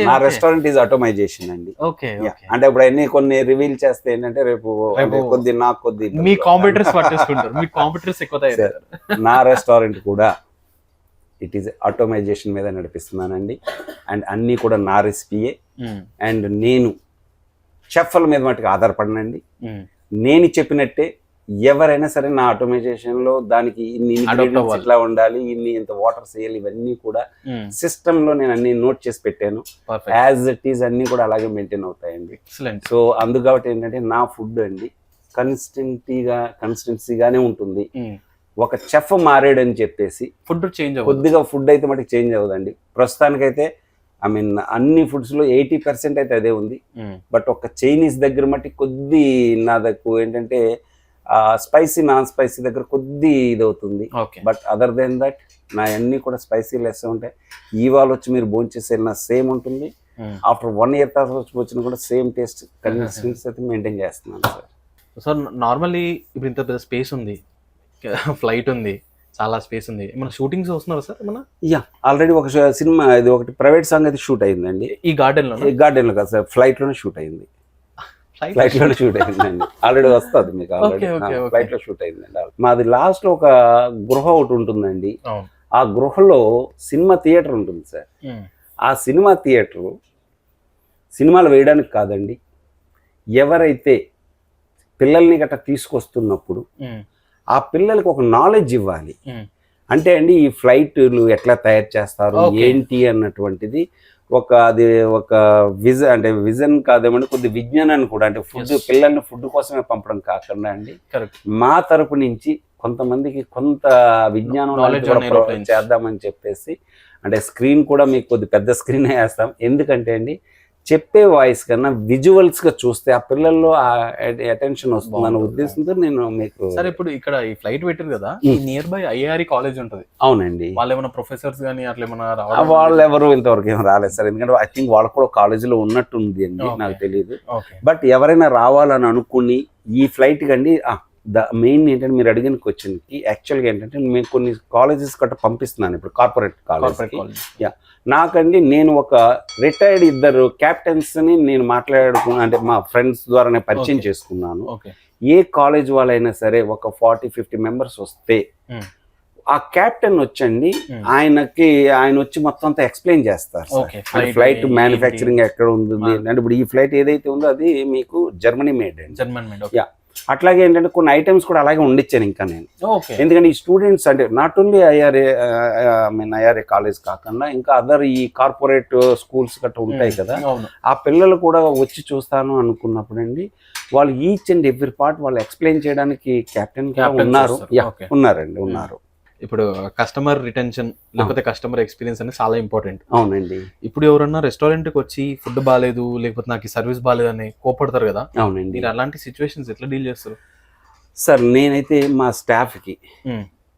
నా రెస్టారెంట్ ఈజ్ ఆటోమైజేషన్ అండి. అంటే ఇప్పుడు అన్ని కొన్ని రివీల్ చేస్తే ఏంటంటే రేపు కొద్ది నాకు కొద్ది నా రెస్టారెంట్ కూడా ఇట్ ఈస్ ఆటోమైజేషన్ మీద నడిపిస్తున్నానండి. అండ్ అన్నీ కూడా నా రెసిపీయే. అండ్ నేను షెఫ్ల మీద మటుకు ఆధారపడనండి. నేను చెప్పినట్టే ఎవరైనా సరే నా ఆటోమైజేషన్లో దానికి ఇన్ని ఇంగ్రీడియంట్స్ ఇట్లా ఉండాలి, ఇంత వాటర్ చేయాలి, ఇవన్నీ కూడా సిస్టంలో నేను అన్ని నోట్ చేసి పెట్టాను. యాజ్ ఇట్ ఈస్ అన్ని కూడా అలాగే మెయింటైన్ అవుతాయండి. సో అందుకు కాబట్టి ఏంటంటే నా ఫుడ్ అండి కన్సిస్టెన్సీగానే ఉంటుంది. ఒక చెఫ్ మారాడని చెప్పేసి ఫుడ్ చేంజ్ కొద్దిగా ఫుడ్ అయితే మటుకు చేంజ్ అవ్వదండి. ప్రస్తుతానికైతే అన్ని ఫుడ్స్ లో 80% అయితే అదే ఉంది. బట్ ఒక చైనీస్ దగ్గర మట్టి కొద్ది నా దగ్గర ఏంటంటే స్పైసీ నాన్ స్పైసీ దగ్గర కొద్ది ఇది అవుతుంది. బట్ అదర్ దెన్ దట్ నా అన్ని కూడా స్పైసీ లెస్ ఉంటాయి. ఇవాళ వచ్చి మీరు భోజనం చేసి వెళ్ళినా సేమ్ ఉంటుంది. ఆఫ్టర్ 1 year తర్వాత వచ్చి వచ్చినా కూడా సేమ్ టేస్ట్ కన్సిస్టెన్సీ అయితే మెయింటైన్ చేస్తున్నాను సార్. సో నార్మల్లీ ఇప్పుడు ఇంత పెద్ద స్పేస్ ఉంది, ఫ్లైట్ ఉంది, చాలా స్పేస్ ఉంది. మన షూటింగ్స్ వస్తున్నారు సార్ మన యా ఆల్రెడీ ఒక సినిమా ఇది ఒకటి ప్రైవేట్ సాంగ్ అయితే షూట్ అయిందండి. ఈ గార్డెన్ లో ఈ గార్డెన్లో కాదు సార్, ఫ్లైట్లోనే షూట్ అయింది. ఫ్లైట్లోనే షూట్ అయిందండి. ఆల్రెడీ వస్తుంది మీకు, ఆల్రెడీ ఫ్లైట్లో షూట్ అయిందండి. మాది లాస్ట్లో ఒక గృహ ఒకటి ఉంటుందండి. ఆ గృహలో సినిమా థియేటర్ ఉంటుంది సార్. ఆ సినిమా థియేటర్ సినిమాలు వేయడానికి కాదండి, ఎవరైతే పిల్లల్ని గట్రా తీసుకొస్తున్నప్పుడు ఆ పిల్లలకి ఒక నాలెడ్జ్ ఇవ్వాలి. అంటే అండి ఈ ఫ్లైట్లు ఎట్లా తయారు చేస్తారు ఏంటి అన్నటువంటిది అది ఒక విజన్ కాదేమంటే కొద్ది విజ్ఞానాన్ని కూడా, అంటే ఫుడ్ పిల్లల్ని ఫుడ్ కోసమే పంపడం కాకుండా అండి మా తరపు నుంచి కొంతమందికి కొంత విజ్ఞానం చేద్దామని చెప్పేసి, అంటే స్క్రీన్ కూడా మీకు కొద్ది పెద్ద స్క్రీన్ వేస్తాం. ఎందుకంటే అండి చెప్పే వాయిస్ కన్నా విజువల్స్ గా చూస్తే ఆ పిల్లల్లో అటెన్షన్ వస్తుంది అన్న ఉద్దేశంతో నేను మీకు. సార్ ఇప్పుడు ఇక్కడ ఈ ఫ్లైట్ పెట్టారు కదా, నియర్ బై ఐఆర్ఈ కాలేజ్ ఉంటుంది. అవునండి. వాళ్ళు ఏమైనా ప్రొఫెసర్స్ కానీ అట్లా ఏమైనా వాళ్ళు ఎవరు ఇంతవరకు ఏం రాలేదు సార్. ఎందుకంటే ఐ థింక్ వాళ్ళు కూడా కాలేజీలో ఉన్నట్టుంది అండి, నాకు తెలియదు. బట్ ఎవరైనా రావాలని అనుకుని ఈ ఫ్లైట్ కండి మెయిన్ ఏంటంటే మీరు అడిగిన క్వశ్చన్కి యాక్చువల్గా ఏంటంటే మేము కొన్ని కాలేజెస్ గట్రా పంపిస్తున్నాను ఇప్పుడు, కార్పొరేట్ కాలేజ్. యా నాకండి నేను ఒక రిటైర్డ్ 2 క్యాప్టెన్స్ని నేను అంటే మా ఫ్రెండ్స్ ద్వారానే పరిచయం చేసుకున్నాను. ఏ కాలేజ్ వాళ్ళైనా సరే ఒక 40-50 మెంబర్స్ వస్తే ఆ క్యాప్టెన్ వచ్చండి, ఆయన వచ్చి మొత్తం అంతా ఎక్స్ప్లెయిన్ చేస్తారు. ఫ్లైట్ మ్యానుఫ్యాక్చరింగ్ ఎక్కడ ఉంది అంటే ఇప్పుడు ఈ ఫ్లైట్ ఏదైతే ఉందో అది మీకు జర్మనీ మేడ్ అండి. యా అట్లాగే ఏంటంటే కొన్ని ఐటమ్స్ కూడా అలాగే ఉండిచ్చాను ఇంకా నేను. ఎందుకంటే ఈ స్టూడెంట్స్ అంటే నాట్ ఓన్లీ ఐఆర్ఏ కాలేజ్ కాకుండా ఇంకా అదర్ ఈ కార్పొరేట్ స్కూల్స్ గట్రా ఉంటాయి కదా, ఆ పిల్లలు కూడా వచ్చి చూస్తాను అనుకున్నప్పుడు అండి వాళ్ళు ఈచ్ అండ్ ఎవ్రీ పార్ట్ వాళ్ళు ఎక్స్ప్లెయిన్ చేయడానికి కెప్టెన్ ఉన్నారండి. ఇప్పుడు కస్టమర్ రిటెన్షన్ లేకపోతే కస్టమర్ ఎక్స్పీరియన్స్ అనేది చాలా ఇంపార్టెంట్. అవునండి. ఇప్పుడు ఎవరన్నా రెస్టారెంట్కి వచ్చి ఫుడ్ బాగాలేదు లేకపోతే నాకు సర్వీస్ బాగాలేదు అని కోపడతారు కదా. అవునండి. మీరు అలాంటి సిచ్యువేషన్స్ ఎట్లా డీల్ చేస్తారు? సార్ నేనైతే మా స్టాఫ్కి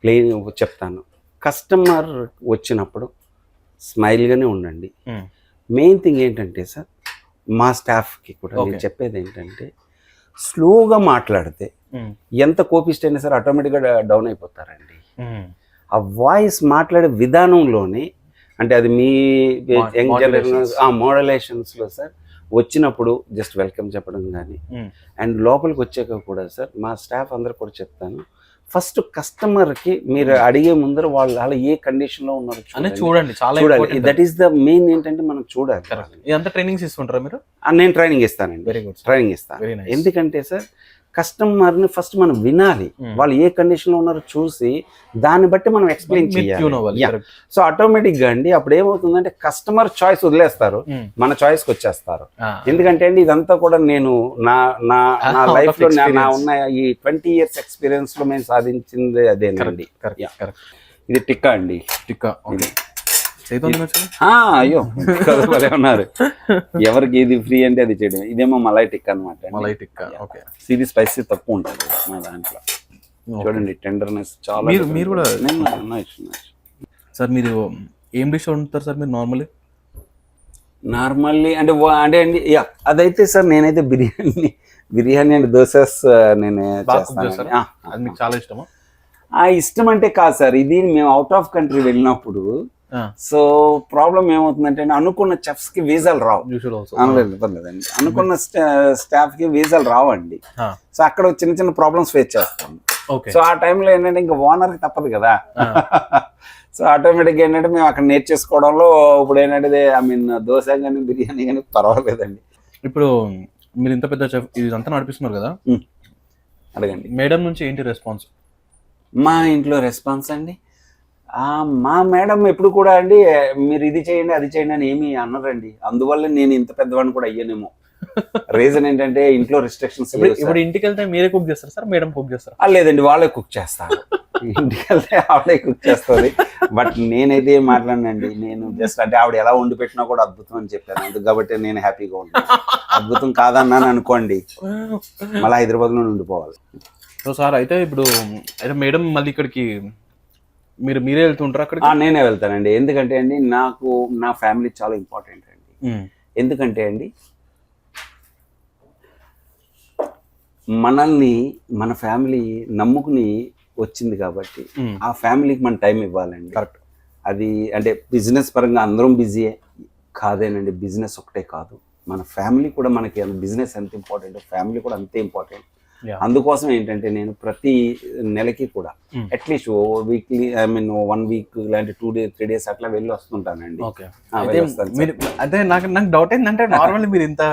ప్లెయిన్ చెప్తాను, కస్టమర్ వచ్చినప్పుడు స్మైల్గానే ఉండండి. మెయిన్ థింగ్ ఏంటంటే సార్ మా స్టాఫ్కి కూడా నేను చెప్పేది ఏంటంటే స్లోగా మాట్లాడితే ఎంత కోపిస్ట్ అయినా సరే ఆటోమేటిక్గా డౌన్ అయిపోతారండి. ఆ వాయిస్ మాట్లాడే విధానంలోనే అంటే అది మీ యంగ్ జనరేషన్ మోడలేషన్స్లో సార్ వచ్చినప్పుడు జస్ట్ వెల్కమ్ చెప్పడం కానీ అండ్ లోపలికి వచ్చాక కూడా సార్ మా స్టాఫ్ అందరు కూడా చెప్తాను, ఫస్ట్ కస్టమర్కి మీరు అడిగే ముందర వాళ్ళు అలా ఏ కండిషన్లో ఉన్నారు చూడండి. దట్ ఈస్ ద మెయిన్ ఏంటంటే మనం చూడాలి. ఇదంతా ట్రైనింగ్స్ ఇస్తుంటారా మీరు? నేను ట్రైనింగ్ ఇస్తానండి. Very good. ట్రైనింగ్ ఇస్తాను. ఎందుకంటే సార్ కస్టమర్ని ఫస్ట్ మనం వినాలి, వాళ్ళు ఏ కండిషన్లో ఉన్నారో చూసి దాన్ని బట్టి మనం ఎక్స్ప్లెయిన్ చేయాలి. సో ఆటోమేటిక్గా అండి అప్పుడు ఏమవుతుందంటే కస్టమర్ చాయిస్ వదిలేస్తారు, మన చాయిస్కి వచ్చేస్తారు. ఎందుకంటే అండి ఇదంతా కూడా నేను నా లైఫ్లో నా ఉన్న ఈ 20 years ఎక్స్పీరియన్స్లో మేము సాధించింది అదేనండి. ఇది టిక్కా అండి. టిక్కా అయ్యో ఉన్నారు, ఎవరికి ఇది ఫ్రీ అంటే అది చేయడం. ఇదేమో మలై టిక్కా అనమాట. మలై టిక్కా ఇది స్పైసీ తక్కువ ఉంటుంది మా దాంట్లో. చూడండి టెండర్నెస్ చాలా. మీరు కూడా సార్ మీరు ఏం డిష్ వండుతారు సార్ మీరు నార్మల్లీ అంటే అండి అదైతే సార్ నేనైతే బిర్యానీ అండ్ దోసెస్ నేను చేస్తాను. అది మీకు చాలా ఇష్టమా? ఇష్టం అంటే కాదు సార్, ఇది మేము అవుట్ ఆఫ్ కంట్రీ వెళ్ళినప్పుడు సో ప్రాబ్లం ఏమవుతుందంటే అనుకున్న చెఫ్స్ కి వీసాలు రావు. పర్లేదండి, అనుకున్న స్టాఫ్ కి వీసాలు రావండి. సో అక్కడ చిన్న చిన్న ప్రాబ్లమ్స్ ఫేస్ చేస్తాం. సో ఆ టైంలో ఏంటంటే ఇంకా ఓనర్ కి తప్పదు కదా. సో ఆటోమేటిక్గా ఏంటంటే మేము అక్కడ నేర్చేసుకోవడంలో ఇప్పుడు ఏంటంటే దోశ కానీ బిర్యానీ కానీ పర్వాలేదండి. ఇప్పుడు మీరు ఇంత పెద్ద చెఫ్ ఇదంతా నడిపిస్తున్నారు కదా, అడగండి. మేడం నుంచి ఏంటి రెస్పాన్స్? మా ఇంట్లో రెస్పాన్స్ అండి, మా మేడం ఎప్పుడు కూడా అండి మీరు ఇది చేయండి అది చేయండి అని ఏమి అన్నారండి. అందువల్ల నేను ఇంత పెద్దవాడిని కూడా అయ్యానేమో. రీజన్ ఏంటంటే ఇంట్లో రిస్ట్రిక్షన్స్. ఇప్పుడు ఇంటికి వెళ్తే మీరే కుక్ చేస్తారు సార్, మేడం కుక్ చేస్తారు? లేదండి, వాళ్ళే కుక్ చేస్తారు. ఇంటికి వెళ్తే ఆవిడే కుక్ చేస్తుంది. బట్ నేనైతే ఏం మాట్లాడినండి, నేను జస్ట్ అంటే ఆవిడ ఎలా వండి పెట్టినా కూడా అద్భుతం అని చెప్పాను. అందుకు కాబట్టి నేను హ్యాపీగా ఉంటాను. అద్భుతం కాదన్నాను అనుకోండి మళ్ళీ హైదరాబాద్లో ఉండిపోవాలి. సో సార్ అయితే ఇప్పుడు అయితే మేడం మళ్ళీ ఇక్కడికి మీరే వెళ్తుంటారు అక్కడికి? నేనే వెళ్తానండి. ఎందుకంటే అండి నాకు నా ఫ్యామిలీ చాలా ఇంపార్టెంట్ అండి. ఎందుకంటే అండి మనల్ని మన ఫ్యామిలీ నమ్ముకుని వచ్చింది కాబట్టి ఆ ఫ్యామిలీకి మనం టైం ఇవ్వాలండి. కరెక్ట్. అది అంటే బిజినెస్ పరంగా అందరం బిజీయే కాదేనండి, బిజినెస్ ఒకటే కాదు, మన ఫ్యామిలీ కూడా మనకి బిజినెస్ ఎంత ఇంపార్టెంట్, ఫ్యామిలీ కూడా అంతే ఇంపార్టెంట్. అందుకోసం ఏంటంటే నేను ప్రతి నెలకి కూడా అట్లీస్ట్ వీక్లీ వన్ వీక్ ఇలాంటి 2-3 days అట్లా వెళ్ళి వస్తుంటానండి. అదే నాకు డౌట్ ఏంటంటే నార్మల్లీ మీరు ఇంత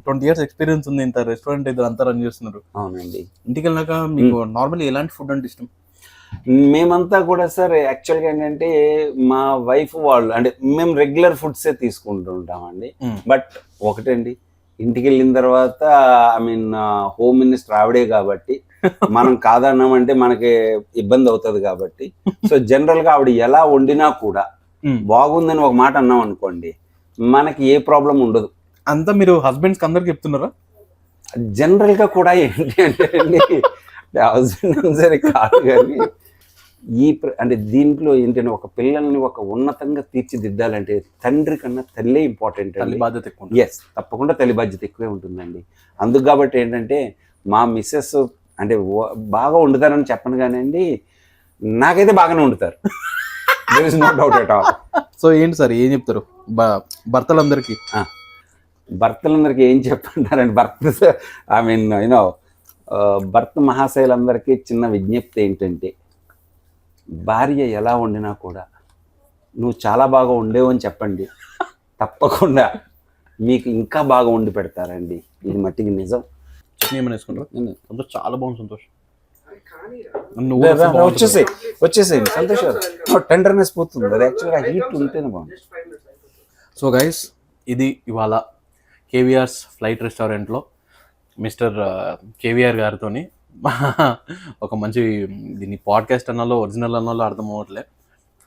20 years ఎక్స్పీరియన్స్ ఉంది, ఇంత రెస్టారెంట్ ఇది అంతా రన్ చేస్తున్నారు. అవునండి. ఇంటికి వెళ్ళాక మీకు నార్మల్లీ ఎలాంటి ఫుడ్ అంటే ఇష్టం? మేమంతా కూడా సార్ యాక్చువల్గా ఏంటంటే మా వైఫ్ వాళ్ళు అంటే మేము రెగ్యులర్ ఫుడ్సే తీసుకుంటూ ఉంటామండి. బట్ ఒకటండి, ఇంటికి వెళ్ళిన తర్వాత హోమ్ మినిస్టర్ ఆవిడే కాబట్టి మనం కాదన్నామంటే మనకి ఇబ్బంది అవుతుంది కాబట్టి సో జనరల్గా ఆవిడ ఎలా వండినా కూడా బాగుందని ఒక మాట అన్నాం అనుకోండి, మనకి ఏ ప్రాబ్లం ఉండదు. అంతా మీరు హస్బెండ్స్కి అందరికి చెప్తున్నారా? జనరల్గా కూడా ఏంటి అంటే అండి, హస్బెండ్ సరే కాదు కానీ అంటే దీంట్లో ఏంటంటే ఒక పిల్లల్ని ఒక ఉన్నతంగా తీర్చిదిద్దాలంటే తండ్రి కన్నా తల్లే ఇంపార్టెంట్ అండి. బాధ్యత ఎక్కువ. ఎస్, తప్పకుండా తల్లి బాధ్యత ఎక్కువే ఉంటుందండి. అందుకు కాబట్టి ఏంటంటే మా మిస్సెస్ అంటే బాగా వండుతారని చెప్పను కానీ అండి, నాకైతే బాగానే వండుతారు. There is no doubt at all. So ఏంటి సార్ ఏం చెప్తారు భర్తలందరికీ? భర్తలందరికీ ఏం చెప్తుంటారండి, భర్త మహాశయులందరికీ చిన్న విజ్ఞప్తి ఏంటంటే, భార్య ఎలా వండినా కూడా నువ్వు చాలా బాగా వండేవు అని చెప్పండి, తప్పకుండా మీకు ఇంకా బాగా వండి పెడతారండి. ఇది మట్టికి నిజం. ఏమైనా వేసుకుంటారు? చాలా బాగుంది సంతోష్. వచ్చేసేయండి సంతోష్. టెండర్నెస్ పోతుంది, అది యాక్చువల్గా హీట్ ఉంటేనే బాగుంది. సో గైస్, ఇది ఇవాళ కేవీఆర్స్ ఫ్లైట్ రెస్టారెంట్లో మిస్టర్ కేవీఆర్ గారితో ఒక మంచి, దీన్ని పాడ్కాస్ట్ అన్నాలో ఒరిజినల్ అన్నాలో అర్థం అవ్వట్లే,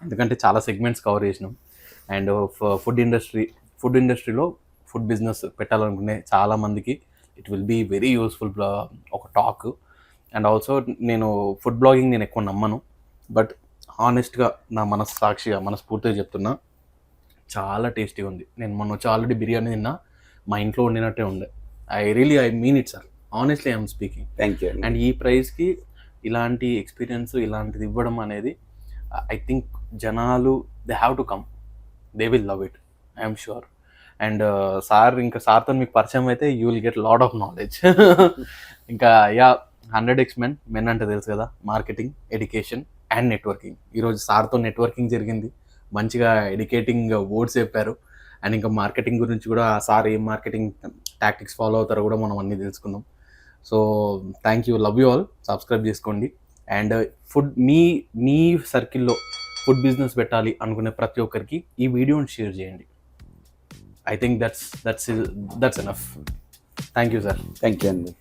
ఎందుకంటే చాలా సెగ్మెంట్స్ కవర్ చేసినాం. అండ్ ఫుడ్ ఇండస్ట్రీలో ఫుడ్ బిజినెస్ పెట్టాలనుకునే చాలామందికి it will be very useful ఒక టాక్. అండ్ ఆల్సో నేను ఫుడ్ బ్లాగింగ్ నేను ఎక్కువ నమ్మను, బట్ హానెస్ట్గా నా మనస్ఫూర్తిగా చెప్తున్నా, చాలా టేస్టీగా ఉంది. నేను మొన్న వచ్చి ఆల్రెడీ బిర్యానీ తిన్నా, మా ఇంట్లో వండినట్టే ఉండే. I mean it sir, honestly I'm speaking. Thank you. And ఈ ప్రైస్కి ఇలాంటి ఎక్స్పీరియన్స్ ఇలాంటిది ఇవ్వడం అనేది ఐ థింక్ జనాలు they have to come, they will love it, I'm sure. And సార్తో మీకు పరిచయం అయితే you will get lot of knowledge. ఇంకా 100x మెన్ అంటే తెలుసు కదా, మార్కెటింగ్, ఎడ్యుకేషన్ అండ్ నెట్వర్కింగ్. ఈరోజు సార్తో నెట్వర్కింగ్ జరిగింది, మంచిగా ఎడ్యుకేటింగ్ వర్డ్స్ చెప్పారు. అండ్ ఇంకా మార్కెటింగ్ గురించి కూడా సార్ ఏం మార్కెటింగ్ టాక్టిక్స్ ఫాలో అవుతారో కూడా మనం అన్నీ తెలుసుకుందాం. So thank you, love you all. Subscribe చేసుకోండి. అండ్ మీ సర్కిల్లో ఫుడ్ బిజినెస్ పెట్టాలి అనుకునే ప్రతి ఒక్కరికి ఈ వీడియోని షేర్ చేయండి. I think that's enough. Thank you sir. Thank you అండి.